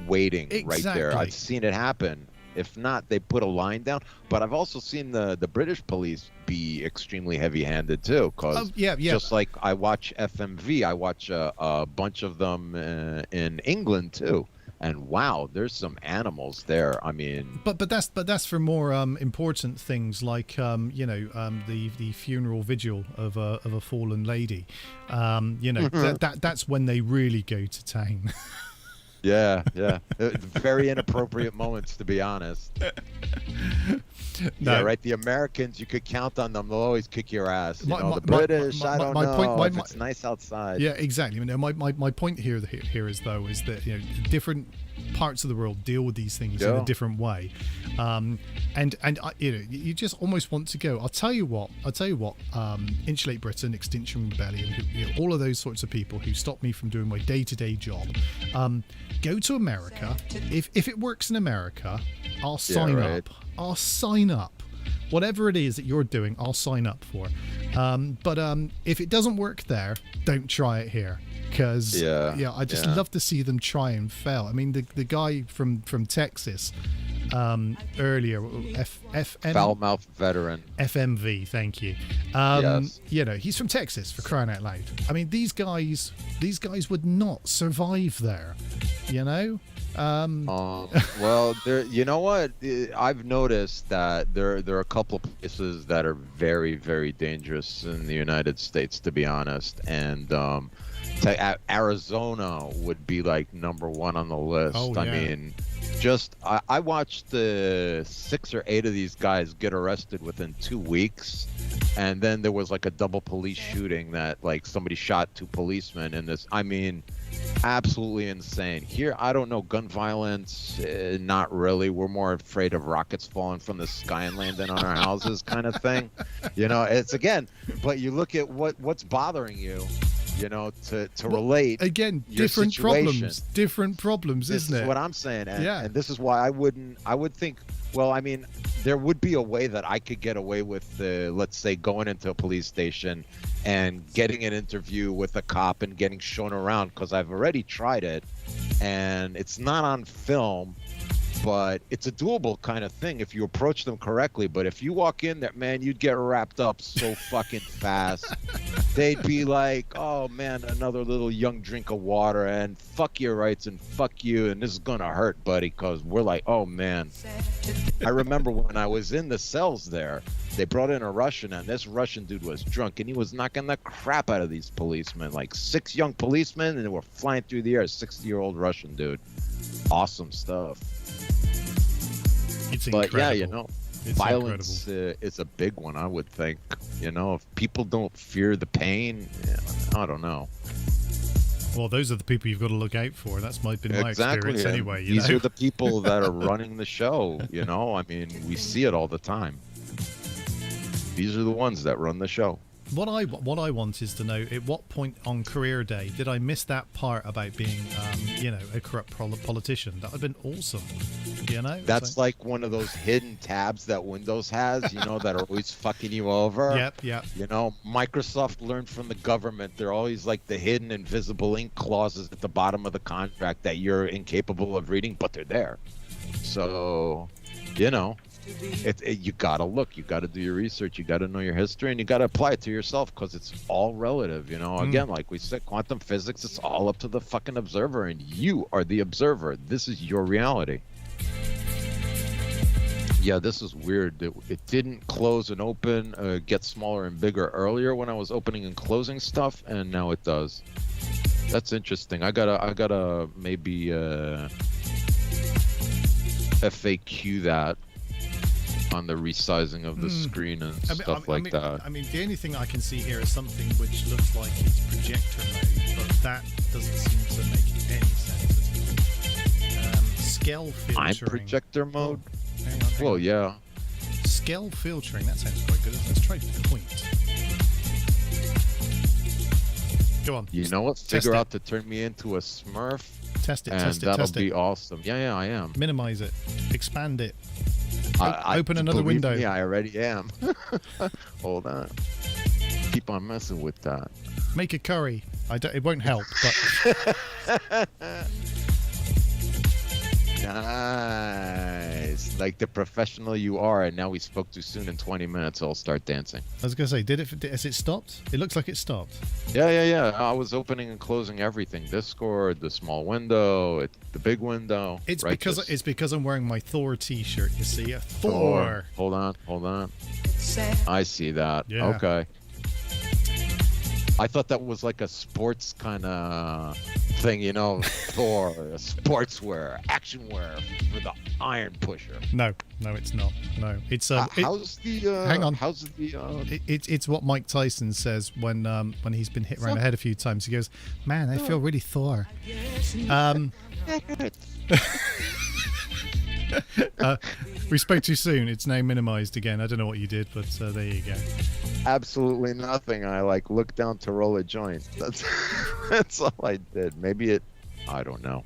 waiting right there. I've seen it happen. If not, they put a line down. But I've also seen the British police be extremely heavy-handed too. Because just like I watch FMV, I watch a bunch of them in England too. and wow, there's some animals there. I mean, but that's for more important things like the funeral vigil of a fallen lady. That's when they really go to town. yeah. Very inappropriate moments, to be honest. No. Yeah, right. The Americans, you could count on them. They'll always kick your ass. The British, I don't know if it's nice outside. Yeah, exactly. My point here is that different parts of the world deal with these things in a different way, and you just almost want to go. I'll tell you what. Insulate Britain, Extinction Rebellion, all of those sorts of people who stop me from doing my day-to-day job. Go to America. If it works in America, I'll sign up. I'll sign up. Whatever it is that you're doing, I'll sign up for. But if it doesn't work there, don't try it here. Because I just love to see them try and fail. I mean, the guy from Texas earlier, Foul-mouthed veteran. FMV, thank you. Yes. He's from Texas, for crying out loud. I mean, these guys would not survive there. Well, there. You know what? I've noticed that there are a couple of places that are very, very dangerous in the United States, to be honest, and Arizona would be like number one on the list. Oh, yeah. I mean, I watched 6 or 8 of these guys get arrested within 2 weeks, and then there was like a double police shooting that like somebody shot 2 policemen in this. I mean, absolutely insane. Here, I don't know, gun violence, not really. We're more afraid of rockets falling from the sky and landing on our houses kind of thing. It's again, but you look at what's bothering you, to relate. Again, your different situation. problems, isn't it? This is what I'm saying. And this is why I would think, well, I mean, there would be a way that I could get away with, let's say, going into a police station and getting an interview with a cop and getting shown around, because I've already tried it, and it's not on film, but it's a doable kind of thing if you approach them correctly. But if you walk in there, man, you'd get wrapped up so fucking fast. They'd be like, oh man, another little young drink of water, and fuck your rights and fuck you, and this is gonna hurt, buddy, because we're like, oh man. I remember when I was in the cells there, they brought in a Russian, and this Russian dude was drunk, and he was knocking the crap out of these policemen, like 6 young policemen, and they were flying through the air. 60-year-old Russian dude. Awesome stuff. It's but incredible. It's violence is a big one, I would think. If people don't fear the pain, I don't know. Well, those are the people you've got to look out for. That's been my experience anyway. These are the people that are running the show. I mean, we see it all the time. These are the ones that run the show. What I want is to know, at what point on career day did I miss that part about being, a corrupt politician? That would have been awesome. That's like one of those hidden tabs that Windows has, that are always fucking you over. Yep. Microsoft learned from the government. They're always like the hidden invisible ink clauses at the bottom of the contract that you're incapable of reading, but they're there. So, you gotta look, you gotta do your research, you gotta know your history, and you gotta apply it to yourself, because it's all relative. Again, like we said, quantum physics, it's all up to the fucking observer, and you are the observer. This is your reality. Yeah, this is weird. It didn't close and open, get smaller and bigger earlier when I was opening and closing stuff, and now it does. That's interesting. I gotta maybe FAQ that on the resizing of the screen and stuff like that. I mean, the only thing I can see here is something which looks like it's projector mode, but that doesn't seem to make any sense at all. Scale filtering. I'm projector mode? Hang on. Well, yeah. Scale filtering, that sounds quite good. Let's try point. Go on. You know what? Figure out to turn me into a Smurf. Test it, and test it, that'll test be it. awesome. Yeah, I am. Minimize it. Expand it. I Open another window. Yeah, I already am. Hold on. Keep on messing with that. Make a curry. It won't help, but... Nice. like the professional you are, and now we spoke too soon. In 20 minutes, I'll start dancing. I was gonna say, has it stopped? It looks like it stopped. Yeah. I was opening and closing everything. Discord, the small window, the big window. It's Righteous. because I'm wearing my Thor T-shirt. You see, Thor. Hold on. I see that. Yeah. Okay. I thought that was like a sports kind of thing, you know, Thor, sportswear, action wear for the iron pusher. No, it's not. No, it's how's the? hang on. How's the? It's what Mike Tyson says when he's been hit around the head a few times. He goes, "Man, I feel really Thor." We spoke too soon. It's now minimized again. I don't know what you did, but there you go. Absolutely nothing. I like looked down to roll a joint. That's all I did. Maybe I don't know.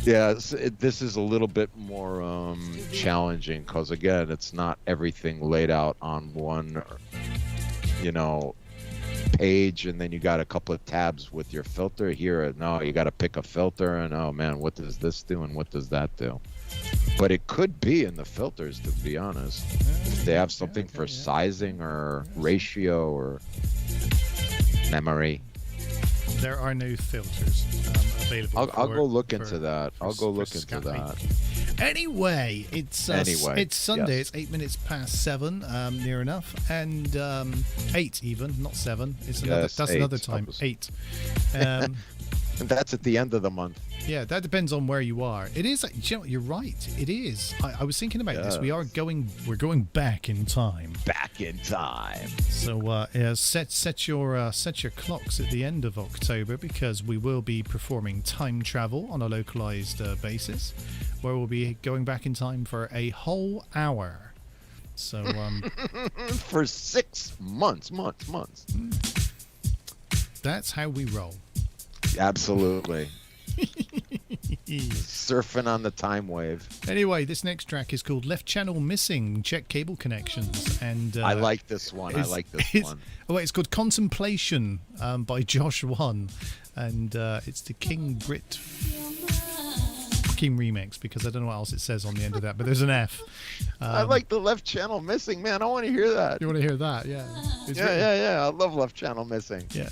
Yeah, this is a little bit more challenging because again, it's not everything laid out on one, page, and then you got a couple of tabs with your filter. Here, no, you got to pick a filter, and oh man, what does this do and what does that do? But it could be in the filters, to be honest. If they have something for sizing or ratio or memory. There are no filters available. I'll go look into that. Anyway, it's Sunday. Yes. It's 8 minutes past 7, near enough, and 8 even, not 7. It's another. Yes, that's 8. another time. 8. And that's at the end of the month. Yeah, that depends on where you are. It is. You're right. It is. I was thinking about this. We're going back in time. Back in time. So set your clocks at the end of October, because we will be performing time travel on a localized basis, where we'll be going back in time for a whole hour. So for 6 months. That's how we roll. Absolutely. Surfing on the time wave. Anyway, this next track is called Left Channel Missing, Check Cable Connections. And I like this one. It's called Contemplation by Josh One. And it's the King Brit remix, because I don't know what else it says on the end of that, but there's an F. I like the Left Channel Missing, man. I want to hear that. You want to hear that? Yeah. Yeah. I love Left Channel Missing. Yeah.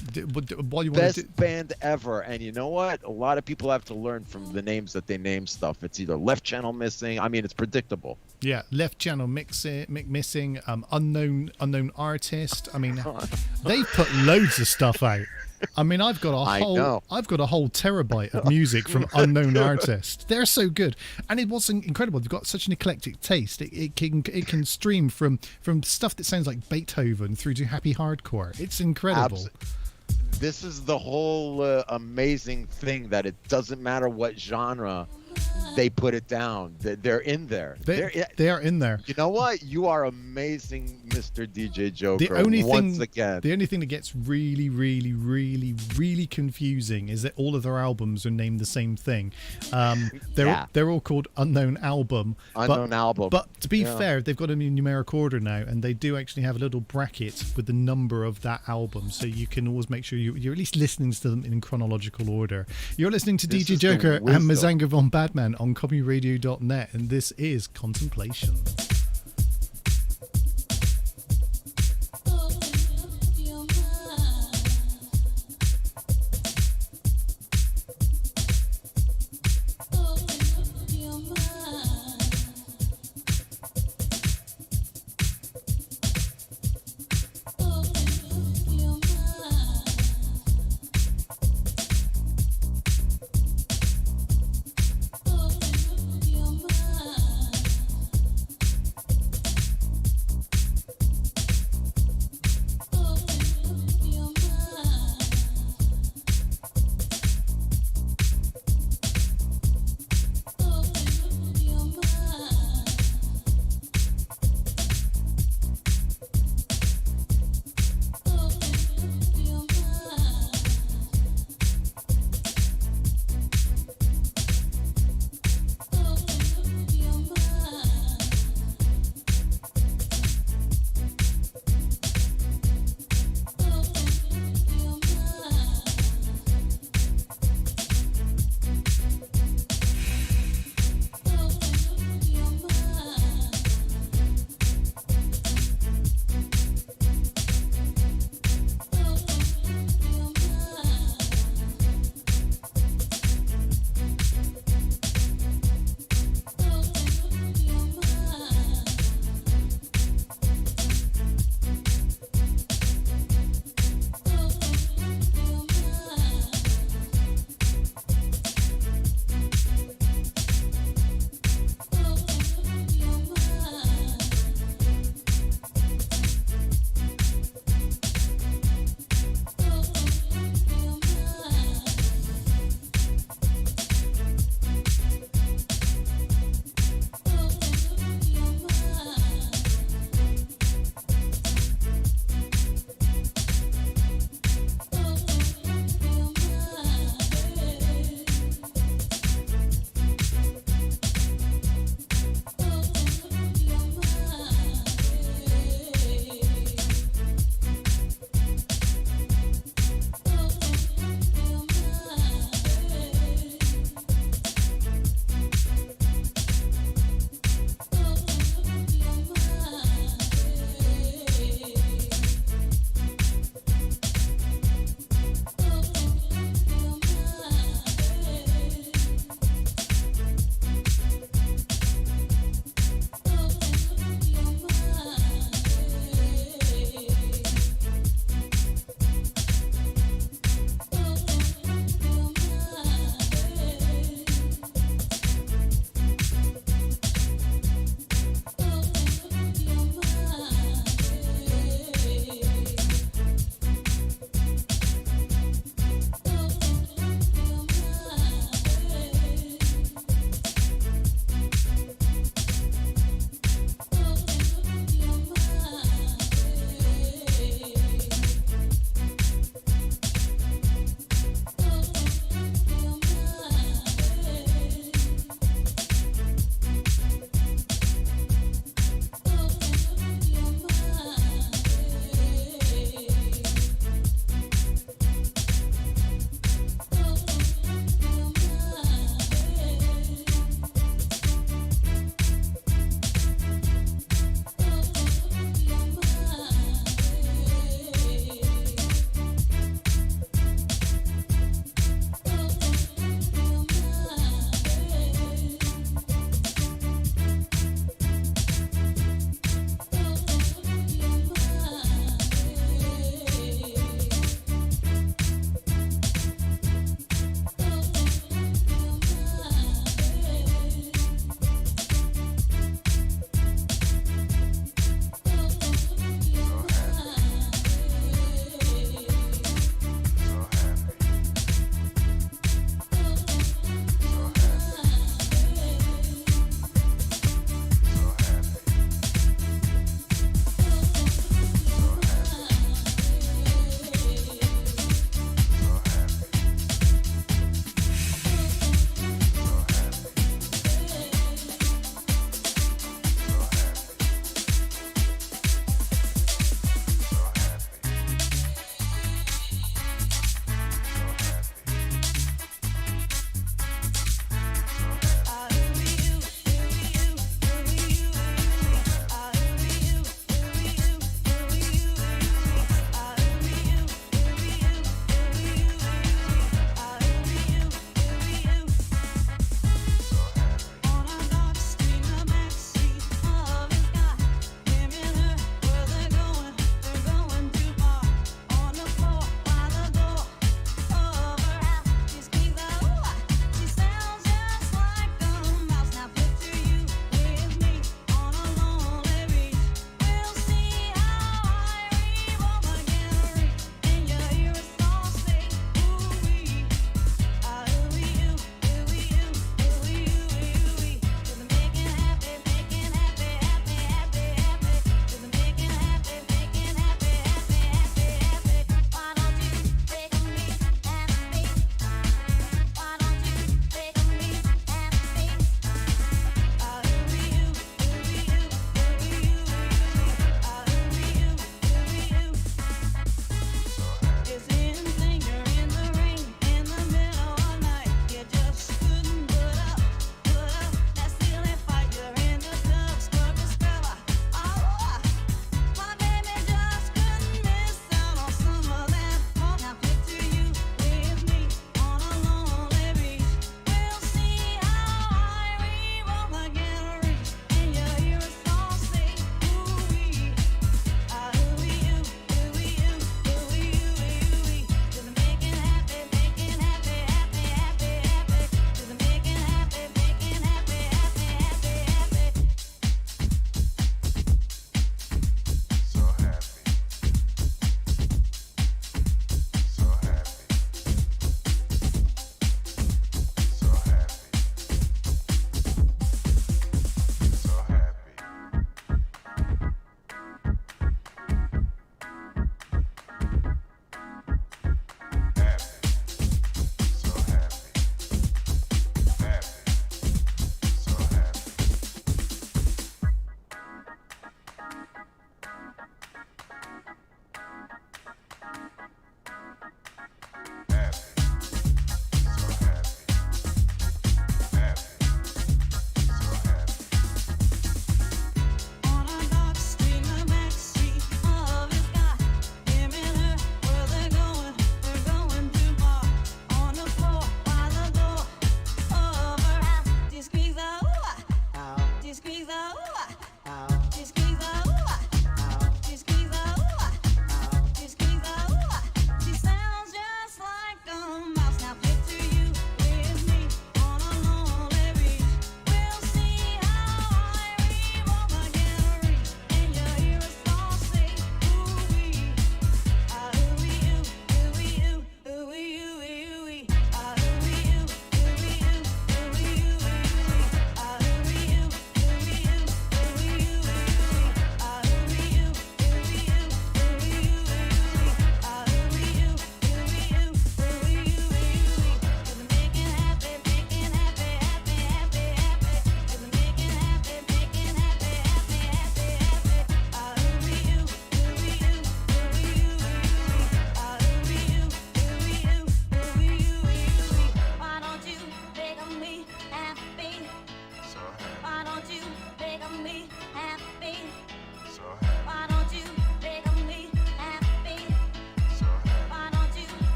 Best band ever. And you know what? A lot of people have to learn from the names that they name stuff. It's either Left Channel Missing. I mean, it's predictable. Yeah. Left Channel Missing. Unknown artist. I mean, they put loads of stuff out. I mean, I've got a whole terabyte of music from unknown artists. They're so good, and it was incredible. They've got such an eclectic taste. It can stream from stuff that sounds like Beethoven through to happy hardcore. It's incredible. This is the whole amazing thing, that it doesn't matter what genre they put it down. They're in there. They are in there. You know what? You are amazing, Mr. DJ Joker. The only thing that gets really, really, really, really confusing is that all of their albums are named the same thing. They're all called Unknown Album. But to be fair, they've got them in numeric order now, and they do actually have a little bracket with the number of that album, so you can always make sure you're at least listening to them in chronological order. You're listening to DJ Joker and Mazanga von Badman on kopimiradio.net, and this is Contemplation.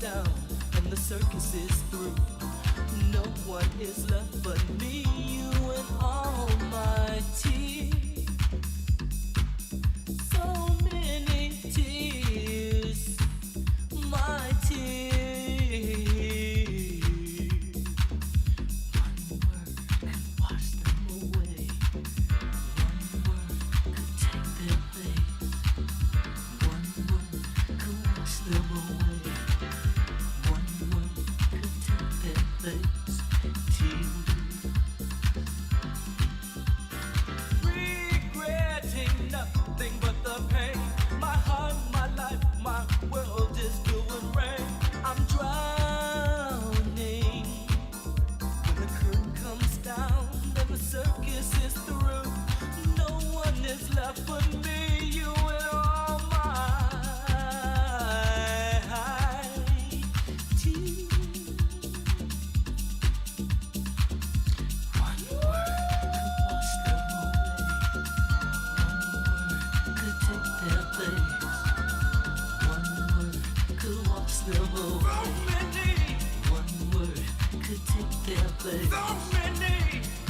down and the circus is through, no one is left but me, you and all my tears. So many tears, my tears. One word could wash them away. One word could take their place. One word could wash them away. One word could take their place. Tears. Regretting nothing but the pain. My heart, my life, my world is doing rain. I'm drowning. When the curtain comes down and the circus is through, no one is left but me, you and all my tears. One word could wash them away. One word could take their place. One word could wash them away. One word could take their place.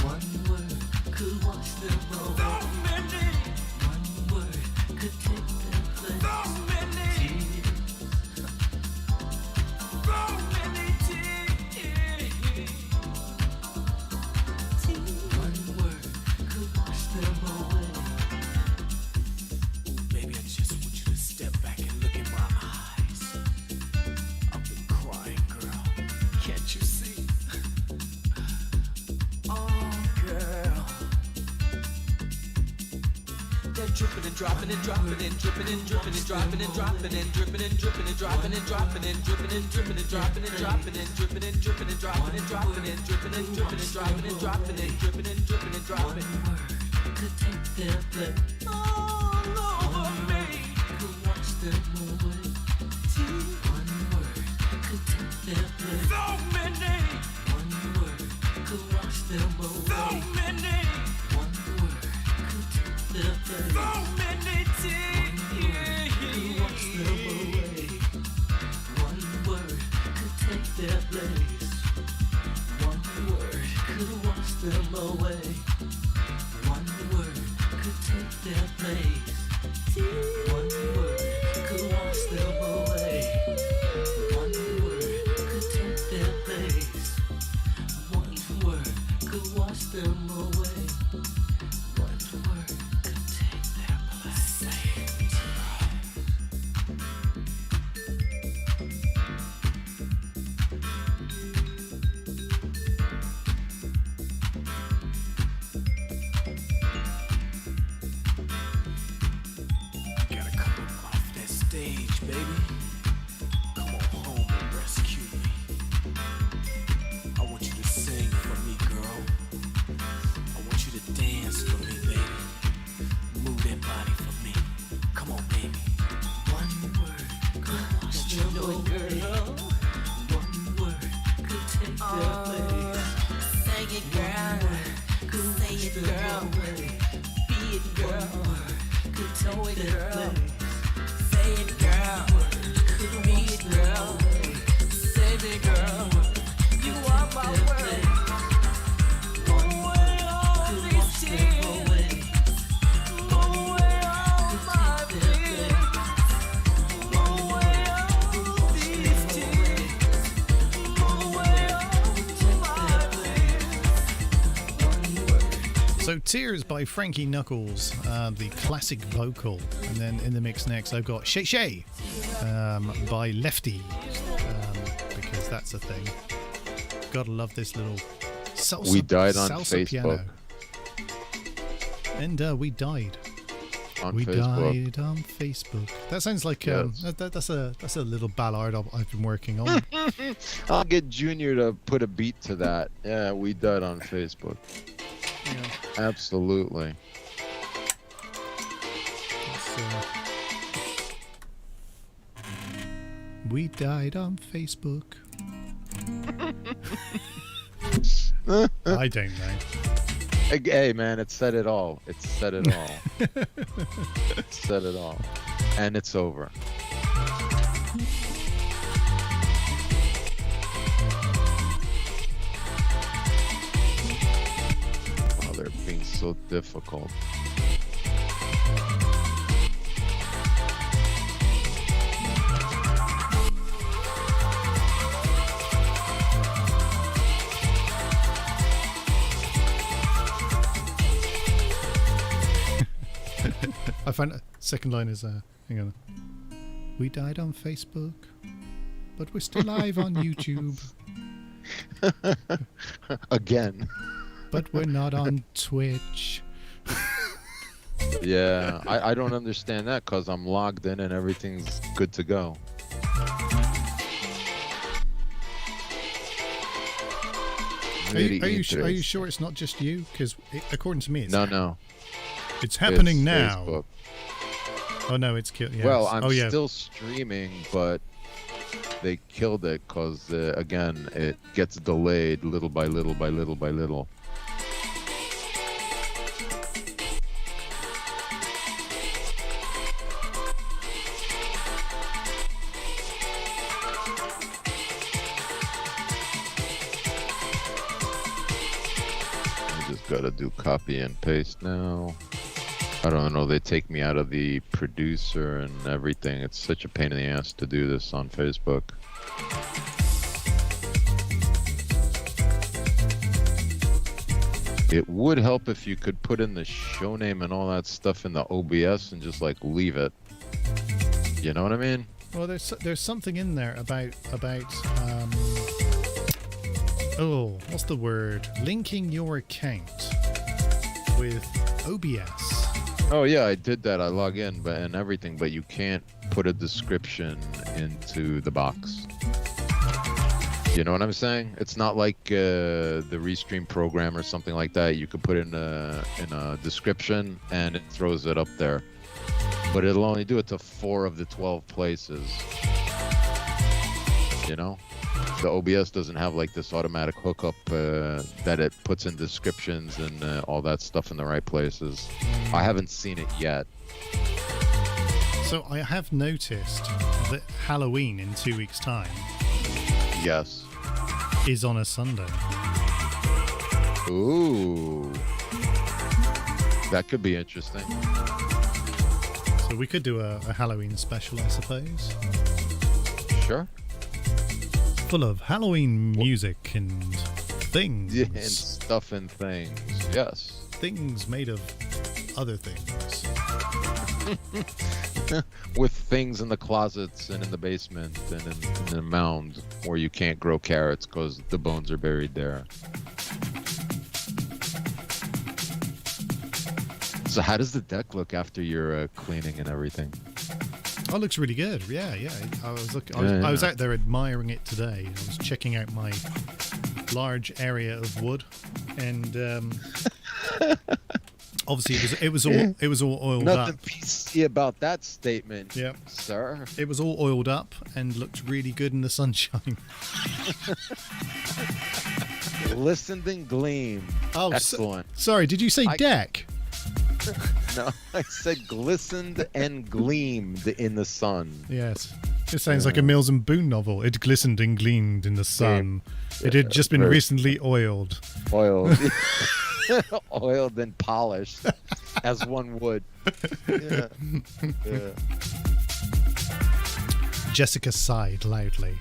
One word could wash them away. One word could take their place. One word could wash them away. Baby, I just want you to step back and look in my eyes. I've been crying, girl. Can't you see? Oh, girl. They're dripping and dropping and dropping and dripping and dripping and dropping and dropping and dripping and dripping and dropping and dropping and dripping and dripping and dropping and dropping and dripping and dripping and dropping and dropping and dripping and dripping and dropping and dropping and dripping and dripping and dropping. One word could take their place. All over me. Could wash them away. One word could take their place. So many. One word could wash them away. So many. One word could take their place. So many tears. Could wash them away. One word could take their place. One word could wash them away. One word could take their place. One word could wash them away. One word could take their place. One word could wash them away. One word could take their place. Gotta come off that stage, baby. Come on home and rescue me. I want you to sing for me, girl. I want you to dance for me, baby. Move that body for me. Come on, baby. One word could wash them away. One word could take their place. Say it, girl. Say it, girl. Be it, girl. Could know it, girl. Say it, girl. Be it, girl. Save it, girl. You are my word. Move away all these tears. Move away all my fears. Move away all these tears. Move away all my fears. So Tears by Frankie Knuckles, the classic vocal. And then in the mix next I've got Shay Shay by Lefty, because that's a thing. Gotta love this little salsa, We died on salsa Facebook. piano. And we died. On We Facebook. died on Facebook. That sounds like Yes. that's a little ballad I've been working on. I'll get Junior to put a beat to that. Yeah, we died on Facebook. Yeah. Absolutely. We died on Facebook. I don't know. Hey, man, it said it all. It said it all. It said it all. And it's over. so difficult. I find second line is hang on. We died on Facebook, but we're still live on YouTube. Again. But we're not on Twitch. Yeah, I don't understand that because I'm logged in and everything's good to go. Are you sure it's not just you? Because according to me, it's No. it's happening It's now. Facebook. Oh no, it's killed. Yeah, Well, it's- I'm oh, yeah. still streaming, but they killed it because, again, it gets delayed little by little by little by little. I just gotta do copy and paste now. I don't know, they take me out of the producer and everything. It's such a pain in the ass to do this on Facebook. It would help if you could put in the show name and all that stuff in the OBS and just like leave it. You know what I mean? Well, there's something in there about oh, what's the word? Linking your account with OBS. Oh yeah, I did that. I log in and everything, but you can't put a description into the box. You know what I'm saying? It's not like the Restream program or something like that. You could put in a description and it throws it up there, but it'll only do it to 4 of the 12 places. You know, the OBS doesn't have like this automatic hookup that it puts in descriptions and all that stuff in the right places. I haven't seen it yet. So I have noticed that Halloween in 2 weeks' time Yes. is on a Sunday. Ooh. That could be interesting. So we could do a Halloween special, I suppose. Sure. Full of Halloween music and things. Yeah, and stuff and things. Yes. Things made of other things. With things in the closets and in the basement and in the mound where you can't grow carrots because the bones are buried there. So how does the deck look after your cleaning and everything? Oh, it looks really good. Yeah. I was Yeah. I was out there admiring it today. I was checking out my large area of wood, and obviously it was all oiled Nothing up. PC about that statement, Yeah. sir. It was all oiled up and looked really good in the sunshine. Listened and gleamed. Oh, Excellent. Sorry, did you say deck? No, I said glistened and gleamed in the sun. Yes. It sounds like a Mills and Boon novel. It glistened and gleamed in the sun. It had just been very- recently oiled. Oiled. Oiled and polished, as one would. Yeah. Yeah. Jessica sighed loudly.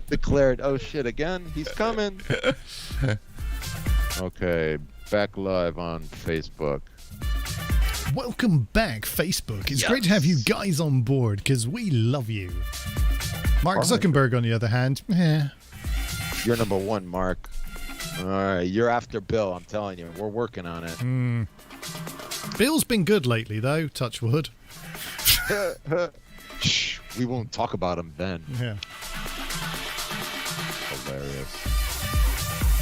Declared, oh shit, again? He's coming. Okay, back live on Facebook. Welcome back, Facebook. It's great to have you guys on board because we love you. Mark Zuckerberg, on the other hand, You're number 1, Mark. All right, you're after Bill. I'm telling you, we're working on it. Bill's been good lately, though. Touch wood. Shh, we won't talk about him then. Yeah. Hilarious.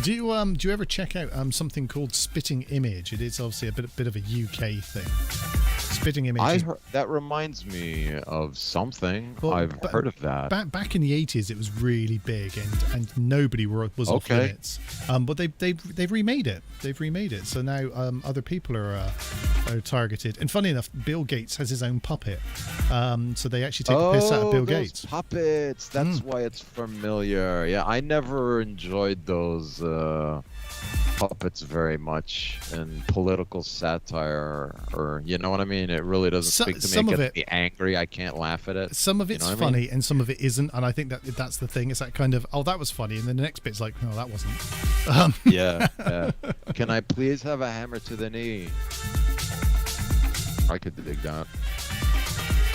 Do you ever check out something called Spitting Image? It is obviously a bit of a UK thing. Spitting Image. That reminds me of something. Well, I've heard of that. Back in the 80s, it was really big, and nobody was off limits. But they've remade it. They've remade it. So now other people are targeted. And funny enough, Bill Gates has his own puppet. So they actually take the piss out of Bill those Gates. puppets. That's why it's familiar. Yeah, I never enjoyed those puppets very much and political satire, or you know what I mean. It really doesn't speak to me. Some It of gets it, me angry. I can't laugh at it. some of it's You know what I funny, mean? and some of it isn't. And I think that's the thing. It's that kind of, oh, that was funny, and then the next bit's like, no, that wasn't. Yeah, yeah. Can I please have a hammer to the knee? I could dig that.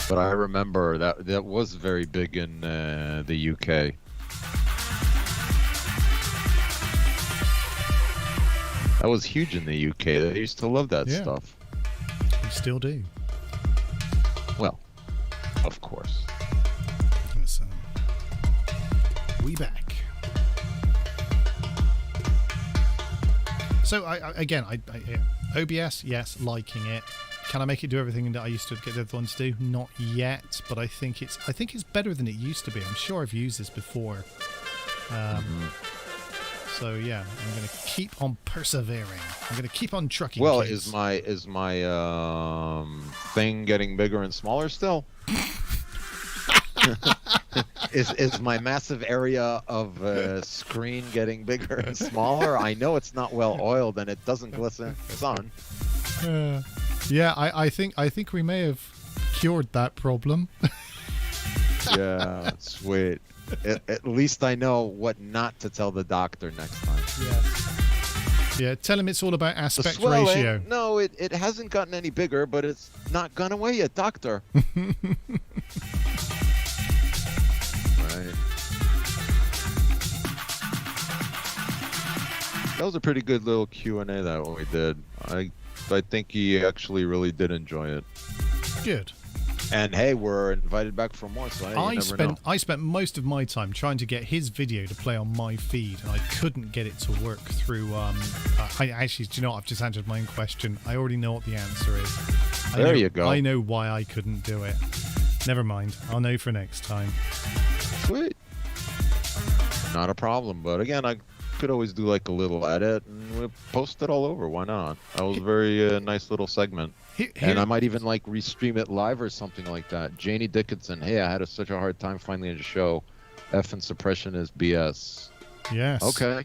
But I remember that was very big in the UK. That was huge in the UK. They used to love that Yeah. stuff. We still do. Well, of course. So, we back. So yeah. OBS, yes, liking it. Can I make it do everything that I used to get the other ones to do? Not yet, but I think it's better than it used to be. I'm sure I've used this before. So yeah, I'm gonna keep on persevering. I'm gonna keep on trucking. Well, kids. is my thing getting bigger and smaller still? Is my massive area of screen getting bigger and smaller? I know it's not well oiled and it doesn't glisten in the sun. Yeah, I think we may have cured that problem. Yeah, sweet. At least I know what not to tell the doctor next time. Yeah, tell him it's all about The aspect swelling, ratio. no, it hasn't gotten any bigger, but it's not gone away yet, doctor. Right. That was a pretty good little Q&A that we did. I think he actually really did enjoy it. Good. And hey, we're invited back for more, so you never know. I spent most of my time trying to get his video to play on my feed, and I couldn't get it to work through. Actually, do you know what? I've just answered my own question. I already know what the answer is. You go. I know why I couldn't do it. Never mind. I'll know for next time. Sweet. Not a problem. But again, I could always do like a little edit and we'll post it all over. Why not? That was a very nice little segment. And I might even like restream it live or something like that. Janie Dickinson, hey, I had such a hard time finding a show. F and suppression is BS. Yes. Okay.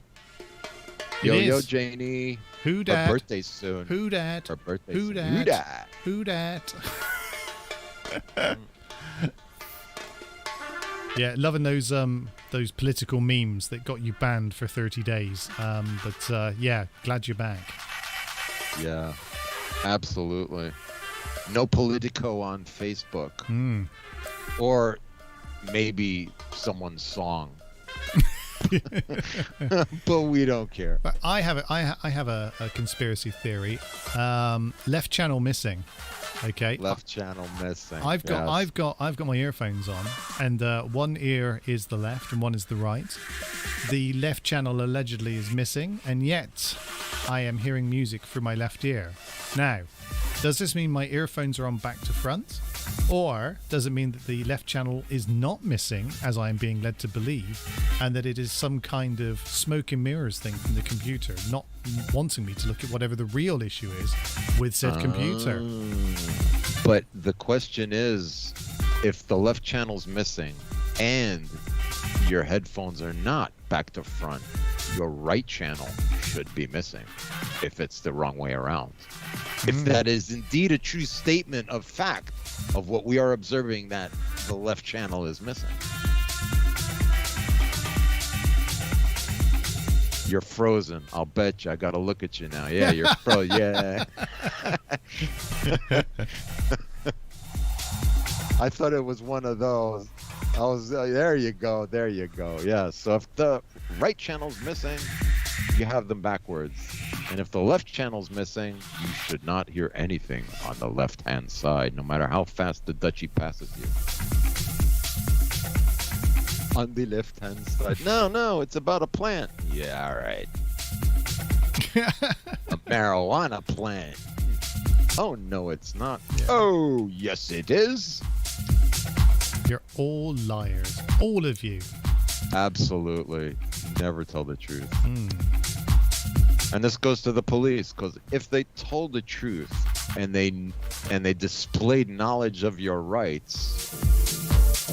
Yo, Janie. Who Her dat? birthday's soon. Who dat? Her birthday's Who soon. dat? Who dat? Who dat? Yeah, loving those political memes that got you banned for 30 days. But yeah, glad you're back. Yeah, absolutely. No Politico on Facebook. Or maybe someone's song. But we don't care. But I have a conspiracy theory. Left channel missing. Okay. Left channel missing. I've got my earphones on, and one ear is the left and one is the right. The left channel allegedly is missing, and yet I am hearing music through my left ear. Now, does this mean my earphones are on back to front? Or does it mean that the left channel is not missing, as I am being led to believe, and that it is some kind of smoke and mirrors thing from the computer, not wanting me to look at whatever the real issue is with said computer? But the question is, if the left channel's missing and your headphones are not back to front, your right channel should be missing if it's the wrong way around. If that is indeed a true statement of fact of what we are observing, that the left channel is missing. You're frozen. I'll bet you. I gotta look at you now. Yeah, you're frozen. Yeah. I thought it was one of those. I was there. You go. There you go. Yeah. So if the right channel's missing, you have them backwards, and if the left channel's missing, you should not hear anything on the left-hand side, no matter how fast the Dutchie passes you. On the left-hand side. No, it's about a plant. Yeah, all right. A marijuana plant. Oh, no, it's not. Yeah. Oh, yes, it is. You're all liars. All of you. Absolutely. Never tell the truth. And this goes to the police, because if they told the truth and they displayed knowledge of your rights,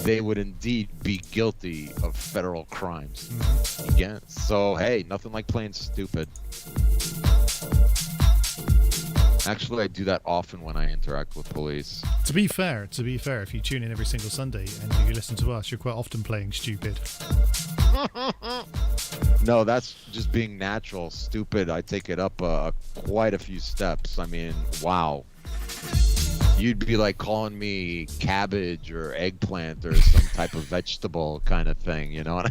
they would indeed be guilty of federal crimes. Again. So hey, nothing like playing stupid. Actually, I do that often when I interact with police. To be fair, if you tune in every single Sunday and you listen to us, you're quite often playing stupid. No, that's just being natural. Stupid, I take it up quite a few steps. I mean, wow. You'd be like calling me cabbage or eggplant or some type of vegetable kind of thing, you know?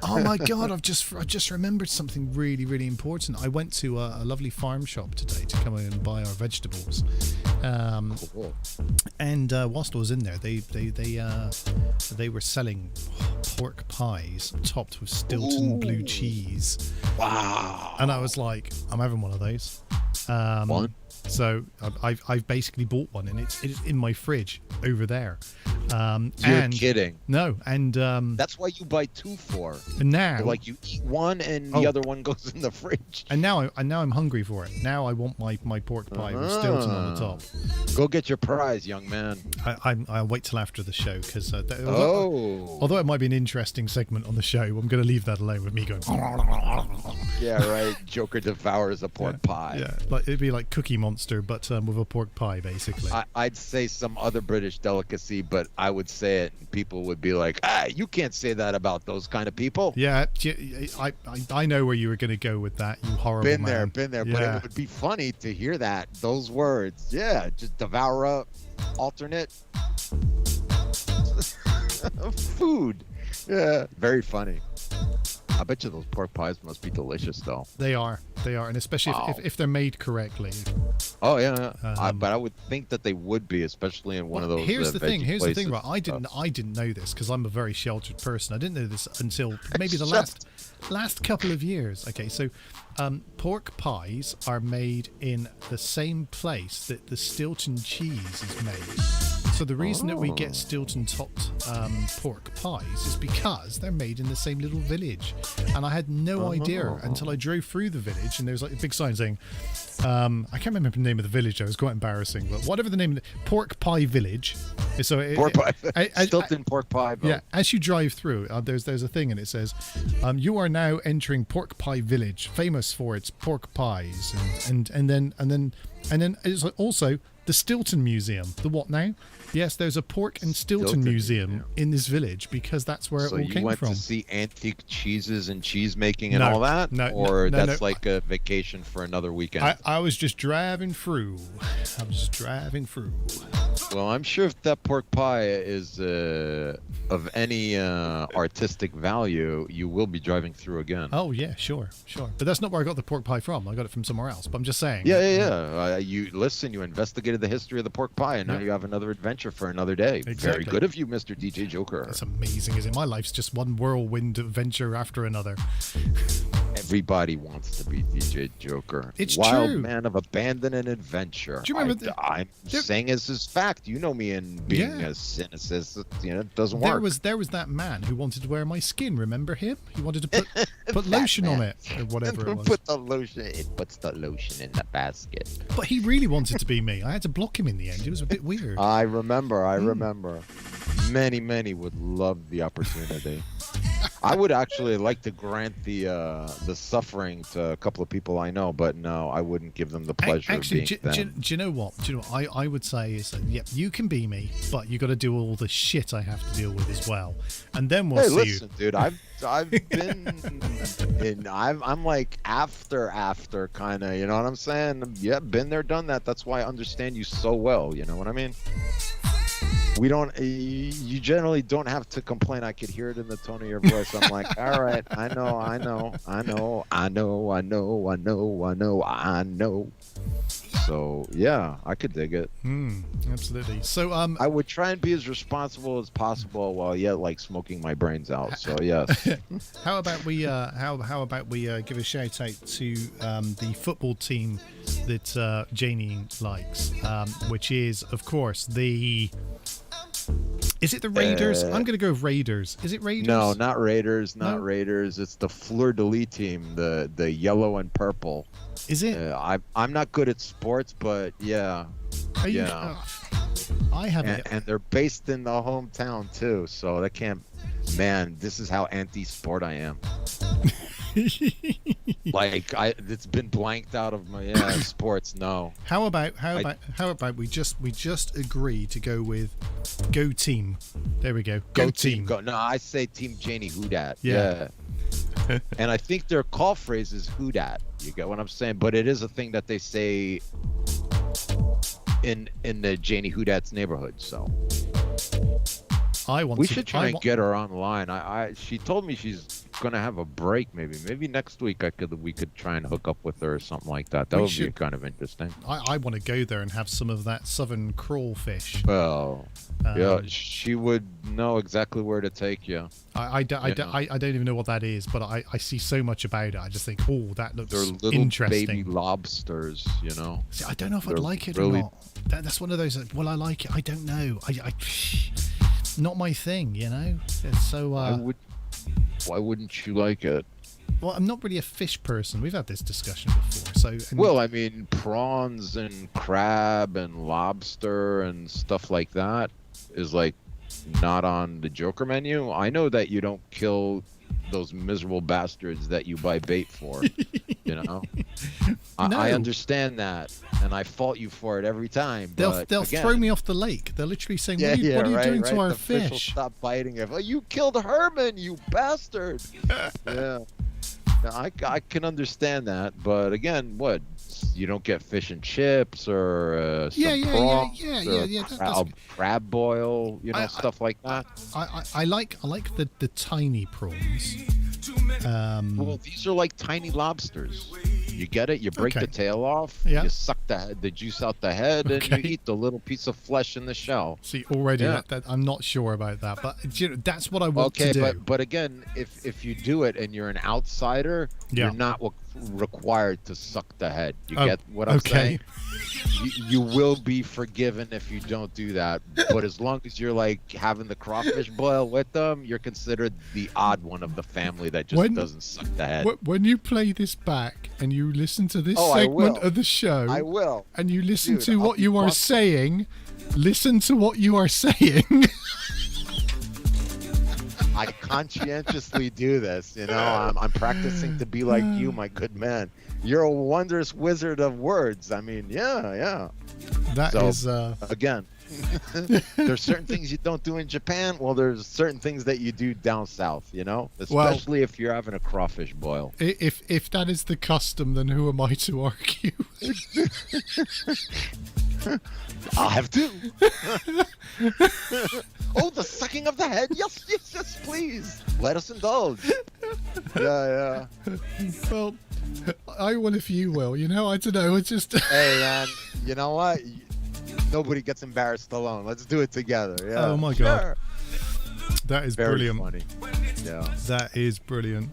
Oh my God! I just remembered something really, really important. I went to a lovely farm shop today to come in and buy our vegetables. Cool. And whilst I was in there, they were selling pork pies topped with Stilton blue cheese. Wow. And I was like, I'm having one of those. One? So I've basically bought one, and it's in my fridge over there. You're kidding. No, and that's why you buy two for. and now, Like you eat one and the other one goes in the fridge. and now I'm hungry for it. Now I want my pork pie with Stilton on the top. Go get your prize, young man. I'll wait till after the show because Oh. although it might be an interesting segment on the show, I'm going to leave that alone with me going. Yeah, right. Joker devours a pork pie. Yeah, like it'd be like Cookie Monster, but with a pork pie, basically. I'd say some other British delicacy, but I would say it, and people would be like, you can't say that about those kind of people. Yeah, I know where you were going to go with that, you horrible Been man. there, Yeah. but it would be funny to hear those words. Yeah, just devour up alternate food. Yeah, very funny. I bet you those pork pies must be delicious, though. They are, and especially if they're made correctly. Oh yeah, but I would think that they would be, especially in one of those. Here's the thing. Here's the thing. Right, places. I didn't know this because I'm a very sheltered person. I didn't know this until maybe the last couple of years. Okay, so pork pies are made in the same place that the Stilton cheese is made. So the reason that we get Stilton topped pork pies is because they're made in the same little village. And I had no idea until I drove through the village, and there was like a big sign saying, I can't remember the name of the village. It was quite embarrassing, but whatever the name of the Pork Pie Village. So Pork pie. Stilton pork pie. Bro. Yeah, as you drive through, there's a thing, and it says, "You are now entering Pork Pie Village, famous for its pork pies." And then it's like also the Stilton Museum. The what now? Yes, there's a pork and Stilton museum in this village because that's where it all came from. So you went to see antique cheeses and cheese making and all that? No, that's like a vacation for another weekend? I was just driving through. Well, I'm sure if that pork pie is of any artistic value, you will be driving through again. Oh, yeah, sure. But that's not where I got the pork pie from. I got it from somewhere else. But I'm just saying. Yeah. You investigated the history of the pork pie, and now you have another adventure for another day. Exactly. Very good of you, Mr. DJ Joker. That's amazing, isn't it? My life's just one whirlwind adventure after another. Everybody wants to be DJ Joker. It's Wild true. man of abandon and adventure. Do you remember I'm saying this is fact. You know me and being a cynicist. It doesn't work. There was that man who wanted to wear my skin. Remember him? He wanted to put lotion on it or whatever it was. Put the lotion. It puts the lotion in the basket. But he really wanted to be me. I had to block him in the end. It was a bit weird. I remember. Many would love the opportunity. I would actually like to grant the suffering to a couple of people I know, but no, I wouldn't give them the pleasure of being them. Do you know what? I would say is that, yep, you can be me, but you got to do all the shit I have to deal with as well, and then we'll see. Listen, dude, I've been I'm like after kind of, you know what I'm saying? Yeah, been there, done that. That's why I understand you so well. You know what I mean? You generally don't have to complain. I could hear it in the tone of your voice. I'm like, all right, I know. So yeah, I could dig it. Absolutely. So I would try and be as responsible as possible while yet like smoking my brains out. So yes. How about we give a shout out to the football team that Janie likes, which is of course Is it the Raiders? I'm going to go with Raiders. Is it Raiders? No, not Raiders. Raiders. It's the Fleur de Lis team, the yellow and purple. Is it? I'm not good at sports, but yeah. I haven't. And they're based in the hometown too, so that can't. Man, this is how anti-sport I am. Like it's been blanked out of my sports. No. How about we just agree to go with go team. There we go. Go team. Go. No, I say Team Janie Who Dat. Yeah. And I think their call phrase is Who Dat. You get what I'm saying? But it is a thing that they say in the Janie Who Dat's neighborhood. So we should try and get her online. She told me she's gonna have a break. Maybe next week we could try and hook up with her or something like that. That would be kind of interesting. I want to go there and have some of that southern crawfish. Well, yeah, she would know exactly where to take you. I don't even know what that is, but I see so much about it. I just think, oh, that looks They're little interesting. baby lobsters, you know. See, I don't know if I'd like it or not. That's one of those. Will I like it? I don't know. I not my thing, you know. So why wouldn't you like it? Well, I'm not really a fish person. We've had this discussion before. Well, I mean, prawns and crab and lobster and stuff like that is like not on the Joker menu. I know that you don't kill those miserable bastards that you buy bait for. You know, No. I understand that, and I fault you for it every time. They'll again, throw me off the lake. They're literally saying, "What are you doing to our the fish will fish?" stop biting it. Oh, you killed Herman, you bastard! Yeah, now, I can understand that, but again, what? You don't get fish and chips or some prawns or crab boil, you know, stuff like that. I like the tiny prawns. Well, these are like tiny lobsters. You get it? You break the tail off, you suck the juice out the head, and you eat the little piece of flesh in the shell. See, already that I'm not sure about that, but you know, that's what I want to do. But again, if you do it and you're an outsider, you're not required to suck the head. You get what I'm saying? You will be forgiven if you don't do that, but as long as you're like having the crawfish boil with them, you're considered the odd one of the family that just doesn't suck the head. When you play this back and you listen to this segment of the show, I will. And you listen to what you are saying, listen to what you are saying. I conscientiously do this, you know. I'm practicing to be like you, my good man. You're a wondrous wizard of words. I mean, yeah. That is again. There's certain things you don't do in Japan. Well, there's certain things that you do down south, you know, especially if you're having a crawfish boil. If that is the custom, then who am I to argue? I'll have two. Oh, the sucking of the head. Yes, please. Let us indulge. Yeah. Well, I will if you will. You know, I don't know. It's just. Hey, man. You know what? Nobody gets embarrassed alone. Let's do it together. Yeah. Oh my God. That is very brilliant. Funny. Yeah. That is brilliant.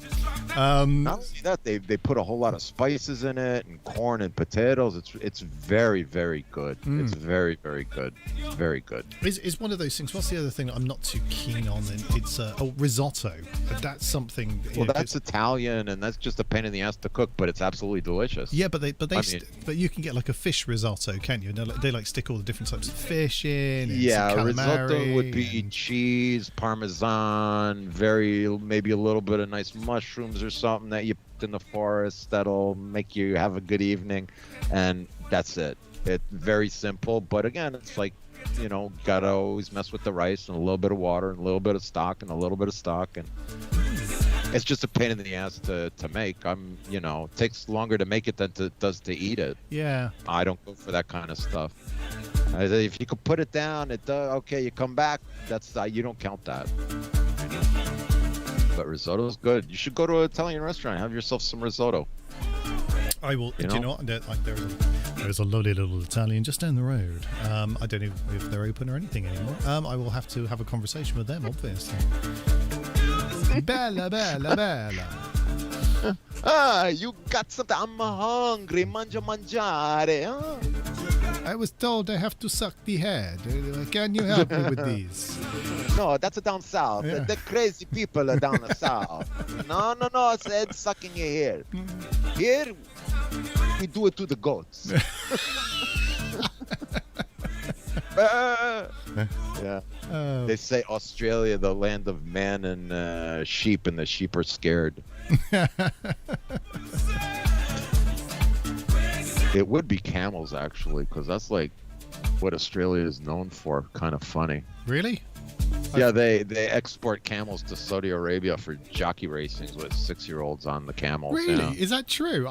Not only that, they put a whole lot of spices in it and corn and potatoes. It's very, very good. It's very, very good. Very good. It's one of those things. What's the other thing that I'm not too keen on? It's risotto. That's something. Well, that's Italian, and that's just a pain in the ass to cook, but it's absolutely delicious. Yeah, but you can get like a fish risotto, can't you? They like stick all the different types of fish in. And risotto would be cheese, Parmesan, maybe a little bit of nice mushrooms or something that you put in the forest that'll make you have a good evening, and that's it. It's very simple, but again, it's like, you know, gotta always mess with the rice and a little bit of water and a little bit of stock and a little bit of stock, and it's just a pain in the ass to make. It takes longer to make it than it does to eat it. Yeah. I don't go for that kind of stuff. If you could put it down, okay, you come back, that's you don't count that. But risotto's good. You should go to an Italian restaurant and have yourself some risotto. I will. Do you know what? There's a lovely little Italian just down the road. I don't know if they're open or anything anymore. I will have to have a conversation with them, obviously. Bella. You got something. I'm hungry. Mangiare. Huh? I was told I have to suck the head. Can you help me with these? No, that's down south. Yeah. The crazy people are down the south. No, it's head sucking here. Here, we do it to the goats. Yeah. Oh. They say Australia, the land of man and sheep, and the sheep are scared. It would be camels, actually, because that's like what Australia is known for. Kind of funny. Really? Yeah, they export camels to Saudi Arabia for jockey racings with 6-year-olds on the camels. Really? Yeah. Is that true?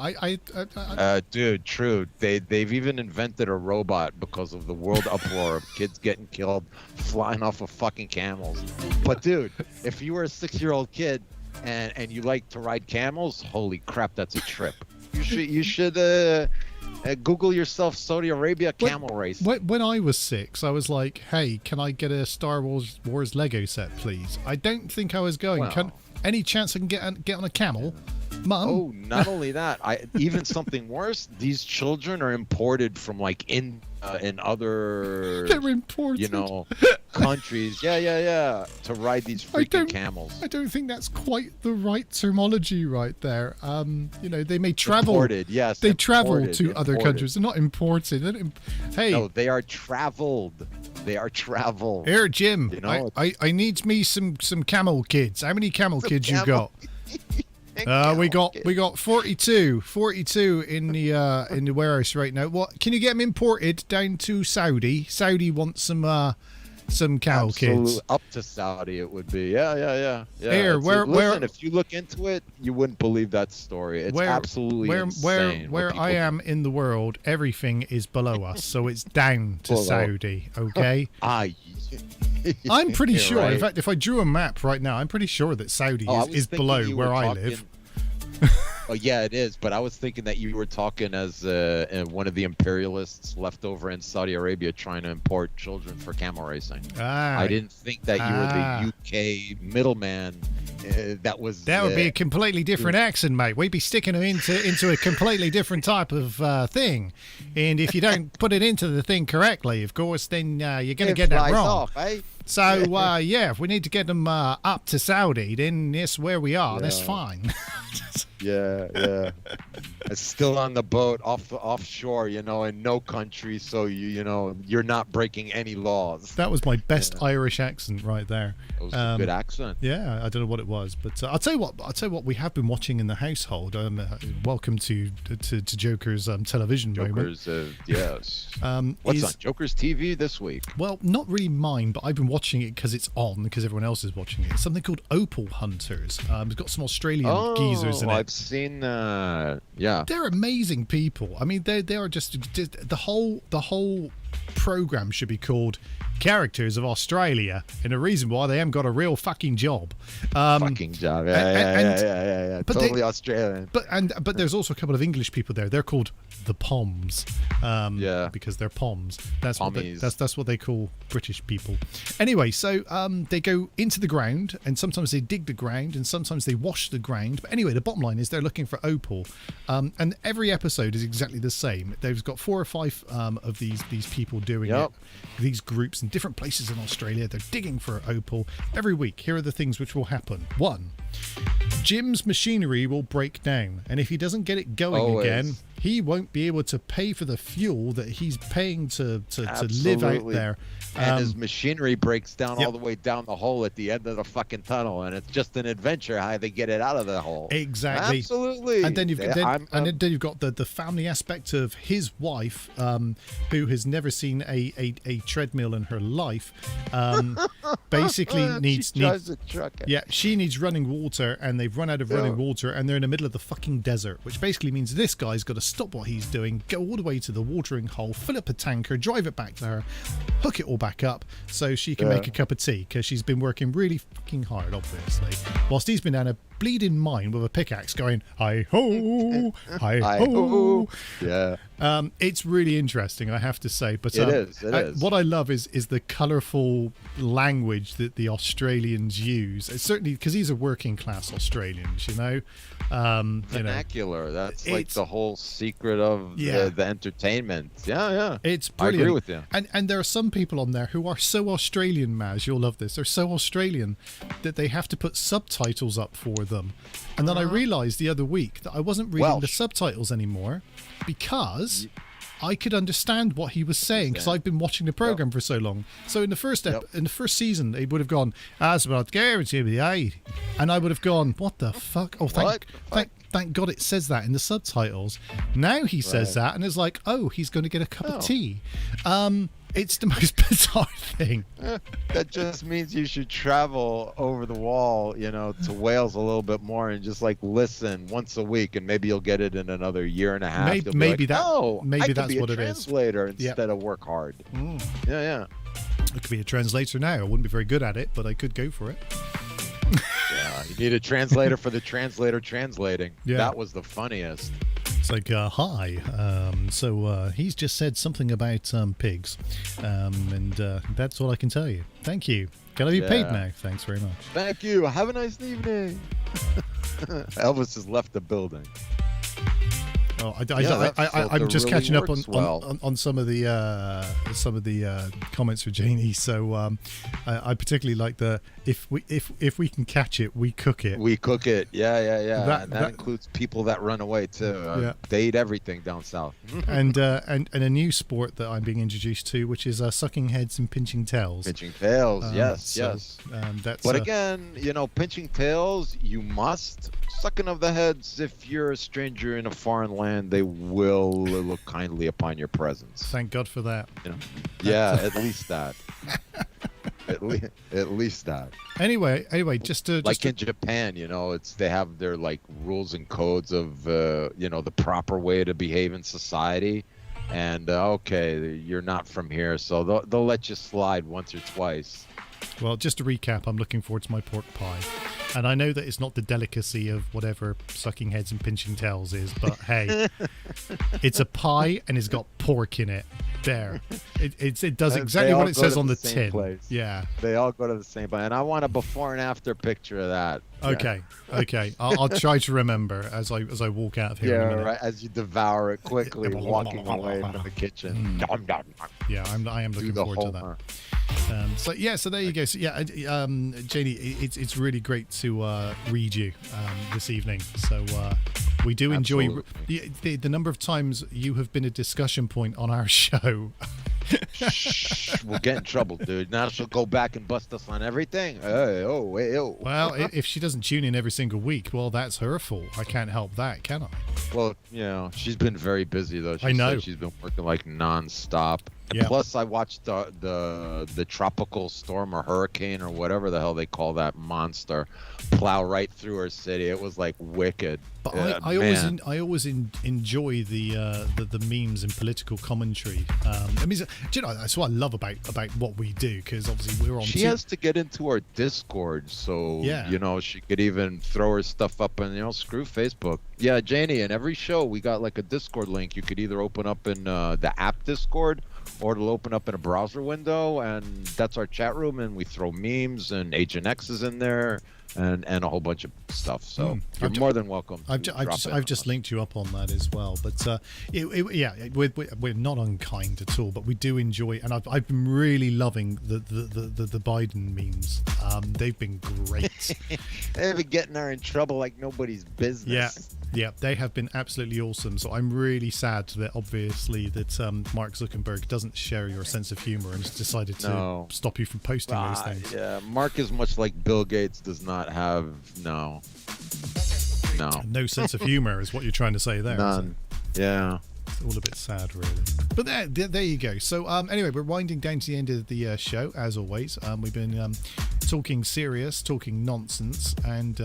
Dude, true. They've even invented a robot because of the world uproar of kids getting killed flying off of fucking camels. But dude, if you were a 6-year-old kid and you like to ride camels, holy crap, that's a trip. You should Google yourself Saudi Arabia camel race. When I was 6, I was like, "Hey, can I get a Star Wars Lego set, please?" I don't think I was going. Well, Any chance I can get on a camel, Mum? Oh, not only that, even something worse. These children are imported from like in other, They're imported. countries. Yeah. To ride these freaking camels. I don't think that's quite the right terminology right there. They may travel. Imported, yes. They travel to imported. other countries. They're not imported. Hey. No, they are traveled. They are traveled. Here, Jim. I need me some camel kids. How many camel kids you got? We got 42 in the warehouse right now. What can you get them imported down to Saudi? Saudi wants some cow kids. Up to Saudi it would be. Yeah. Here, listen, if you look into it, you wouldn't believe that story. It's absolutely insane. Where I am in the world, everything is below us, so it's down to Saudi, okay? I'm pretty sure. Right. In fact, if I drew a map right now, I'm pretty sure that Saudi is below where I live. Oh yeah, it is. But I was thinking that you were talking as one of the imperialists left over in Saudi Arabia trying to import children for camel racing. I didn't think that you were the UK middleman. That would be a completely different accent, mate. We'd be sticking them into a completely different type of thing, and if you don't put it into the thing correctly, of course, then you're going to get that wrong. Off, eh? So if we need to get them up to Saudi, then that's where we are. Yeah. That's fine. Yeah. It's still on the boat offshore, in no country, so you're not breaking any laws. That was my best Irish accent right there. It was a good accent. Yeah, I don't know what it was, but I'll tell you what we have been watching in the household. Welcome to Joker's television moment. Yes. What's on Joker's TV this week? Well, not really mine, but I've been watching it because it's on, because everyone else is watching it. It's something called Opal Hunters. It's got some Australian geezers in it. I've seen yeah. They're amazing people. I mean, they are just the whole program should be called Characters of Australia, and the reason why they haven't got a real fucking job. Yeah. Totally Australian. But there's also a couple of English people there. They're called the Poms. Because they're Poms. That's what they call British people. Anyway, so they go into the ground, and sometimes they dig the ground, and sometimes they wash the ground. But anyway, the bottom line is they're looking for opal, and every episode is exactly the same. They've got 4 or 5 of these people doing it. These groups in different places in Australia. They're digging for opal every week. Here are the things which will happen. 1, Jim's machinery will break down, and if he doesn't get it going again, he won't be able to pay for the fuel that he's paying to live out there. And his machinery breaks down all the way down the hole at the end of the fucking tunnel, and it's just an adventure how they get it out of the hole. Exactly. Absolutely. And then you've got the family aspect of his wife, who has never seen a treadmill in her life. Basically needs a truck. Yeah, she needs running water, and they've run out of running water, and they're in the middle of the fucking desert, which basically means this guy's got to stop what he's doing, go all the way to the watering hole, fill up a tanker, drive it back to her, hook it all back up so she can make a cup of tea, because she's been working really fucking hard, obviously, whilst he's been down a bleeding mine with a pickaxe going hi-ho, hi-ho. Yeah. It's really interesting, I have to say. But it is. What I love is the colourful language that the Australians use. It's certainly because these are working class Australians, vernacular. That's like the whole secret of the entertainment. Yeah. It's brilliant. I agree with you. And there are some people on there who are so Australian, Maz, you'll love this. They're so Australian that they have to put subtitles up for them. And then I realised the other week that I wasn't reading the subtitles anymore because I could understand what he was saying because I've been watching the program for so long. So in the first in the first season, he would have gone, "As about guarantee," and I would have gone, "What the fuck?" Oh, thank God it says that in the subtitles. Now he says that, and it's like, oh, he's going to get a cup of tea. It's the most bizarre thing. That just means you should travel over the wall, to Wales a little bit more and just like listen once a week, and maybe you'll get it in another year and a half. Maybe that's be what a it is. Translator instead of work hard. Yeah. I could be a translator now. I wouldn't be very good at it, but I could go for it. Yeah, you need a translator for the translator translating. Yeah. That was the funniest. It's like, hi. So he's just said something about pigs. And that's all I can tell you. Thank you. Can I be paid now? Thanks very much. Thank you. Have a nice evening. Elvis has left the building. Oh, I'm just really catching up works on some of the comments for Janie. So I particularly like the if we can catch it, we cook it. We cook it. Yeah. That includes people that run away too. They eat everything down south. and a new sport that I'm being introduced to, which is sucking heads and pinching tails. Pinching tails. Yes. That's, but again, pinching tails, you must. Sucking of the heads, if you're a stranger in a foreign land, they will look kindly upon your presence. Thank God for that. Yeah, at least that. At least that. Anyway, just in Japan, they have their like rules and codes of the proper way to behave in society, and you're not from here, so they'll let you slide once or twice. Well, just to recap, I'm looking forward to my pork pie. And I know that it's not the delicacy of whatever sucking heads and pinching tails is, but hey, it's a pie and it's got pork in it. There. It does exactly what it says on the tin. Place. Yeah. They all go to the same place. And I want a before and after picture of that. Okay. I'll try to remember as I walk out of here. Yeah, right. As you devour it quickly, walking away from the kitchen. Yeah, I am looking forward to that. So there you go. So Janie, it's really great to read you this evening. So we do enjoy the number of times you have been a discussion point on our show. Shh, we'll get in trouble, dude. Now she'll go back and bust us on everything. Well, if she doesn't tune in every single week, well, that's her fault. I can't help that, can I? Well, she's been very busy though. I know she's been working like nonstop. Yeah. Plus, I watched the tropical storm or hurricane or whatever the hell they call that monster plow right through our city. It was like wicked. But I always enjoy the memes and political commentary. That's what I love about what we do, because obviously we're on. She has to get into our Discord, so she could even throw her stuff up and screw Facebook. Yeah, Janie, in every show we got like a Discord link. You could either open up in the app Discord, or it'll open up in a browser window, and that's our chat room, and we throw memes, and Agent X is in there, and a whole bunch of stuff. So you're more than welcome. I've just linked you up on that as well. But we're not unkind at all, but we do enjoy, and I've been really loving the Biden memes. They've been great. They've been getting her in trouble like nobody's business. Yeah, they have been absolutely awesome. So I'm really sad that obviously that Mark Zuckerberg doesn't share your sense of humor and has decided to stop you from posting those things. Yeah, Mark is much like Bill Gates does not have no sense of humor is what you're trying to say there. None. Yeah. It's all a bit sad, really. But there you go. So anyway, we're winding down to the end of the show, as always. We've been talking serious, talking nonsense, and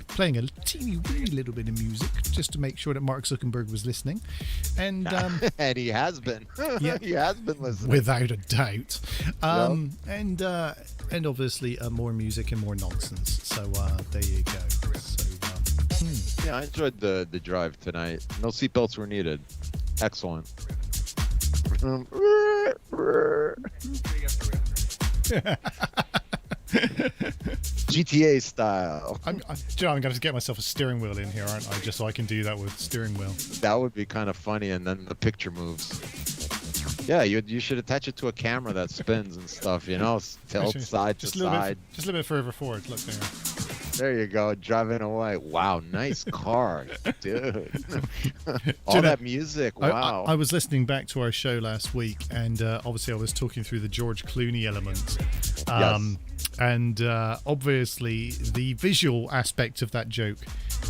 playing a teeny wee little bit of music just to make sure that Mark Zuckerberg was listening. And and he has been. Yeah, he has been listening. Without a doubt. And obviously more music and more nonsense. So there you go. So yeah, I enjoyed the drive tonight. No seatbelts were needed. Excellent. GTA style. I'm going to get myself a steering wheel in here, aren't I? Just so I can do that with steering wheel. That would be kind of funny, and then the picture moves. Yeah, you should attach it to a camera that spins and stuff, tilt side to side. Just a little bit further forward. Look there. There you go, driving away. Wow, nice car, dude. All you know, that music, wow. I was listening back to our show last week, and obviously I was talking through the George Clooney element. Yes. And obviously the visual aspect of that joke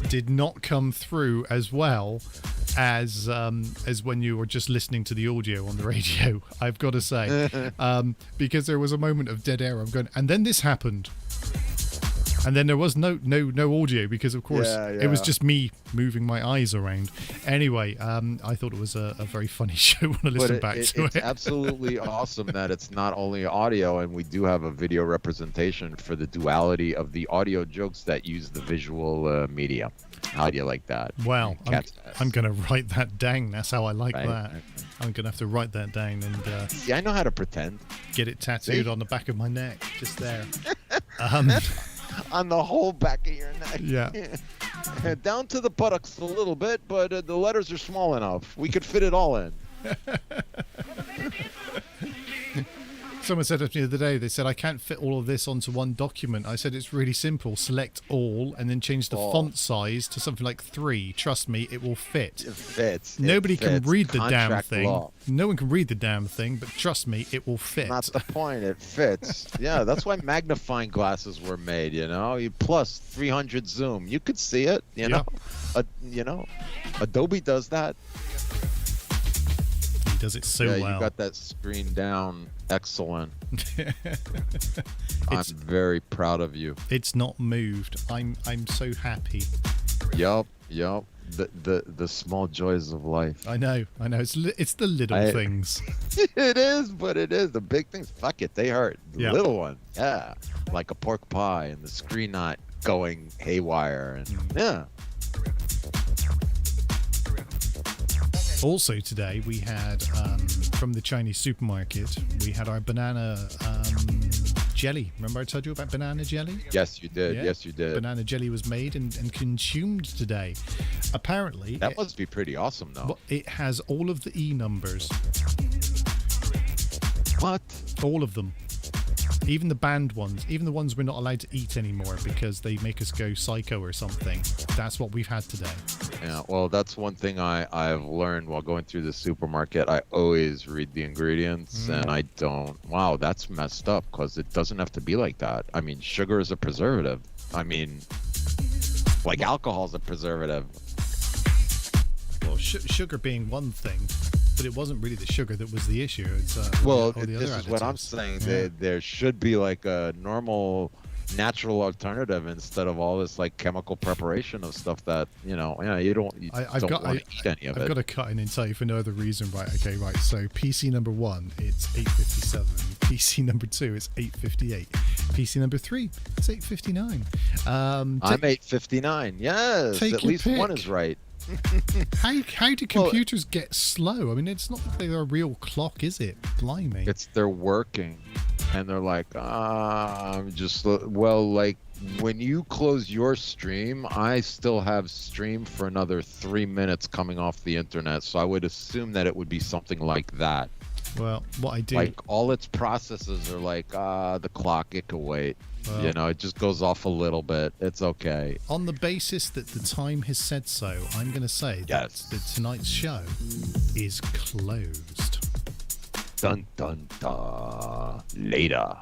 did not come through as well as when you were just listening to the audio on the radio, I've got to say. Because there was a moment of dead air. I'm going, and then this happened. And then there was no audio because, of course, it was just me moving my eyes around. Anyway, I thought it was a very funny show when I listened back to it. It's absolutely awesome that it's not only audio, and we do have a video representation for the duality of the audio jokes that use the visual media. How do you like that? Wow, I'm going to write that down. That's how I like that. I'm going to have to write that down and see, I know how to pretend. Get it tattooed on the back of my neck, just there. On the whole back of your neck. Yeah. Down to the buttocks a little bit, but the letters are small enough. We could fit it all in. Someone said to me the other day, they said, I can't fit all of this onto one document. I said, it's really simple. Select all and then change the font size to something like 3. Trust me, it will fit. It fits. Nobody can read the damn thing. Law. No one can read the damn thing, but trust me, it will fit. That's the point. It fits. Yeah, that's why magnifying glasses were made, you know. You plus 300 zoom. You could see it, you know. Adobe does that. He does it so well. You got that screen down. Excellent. I'm very proud of you. It's not moved. I'm so happy. Yup. The small joys of life. I know. It's the little things. It is, but it is the big things. Fuck it, they hurt. The little one, yeah, like a pork pie and the screen not going haywire, and yeah. Also today we had from the Chinese supermarket, we had our banana jelly. Remember I told you about banana jelly? Yes, you did. Yeah. Yes, you did. Banana jelly was made and consumed today. Apparently, that must be pretty awesome, though. It has all of the E numbers. What? All of them. Even the banned ones, even the ones we're not allowed to eat anymore because they make us go psycho or something. That's what we've had today. Yeah, well, that's one thing I've learned while going through the supermarket. I always read the ingredients, and I don't. Wow, that's messed up because it doesn't have to be like that. I mean, sugar is a preservative. I mean, like alcohol is a preservative. Well, sugar being one thing, but it wasn't really the sugar that was the issue. It's this is what I'm saying. Yeah. There should be like a normal, natural alternative instead of all this like chemical preparation of stuff that you don't want to eat any of it. I've got to cut in and tell you for no other reason. Right? Okay, right. So PC number 1, it's 8:57. PC number 2, it's 8:58. PC number 3, it's 8:59. I'm 8:59. Yes, at least pick. One is right. How do computers get slow? I mean, it's not like they're a real clock, is it? Blimey. They're working, and they're like, like when you close your stream, I still have stream for another 3 minutes coming off the internet, so I would assume that it would be something like that. Well, what I do, like all its processes are like, the clock, it could wait. Well, it just goes off a little bit. It's okay. On the basis that the time has said so, I'm going to say that tonight's show is closed. Dun dun dun. Later.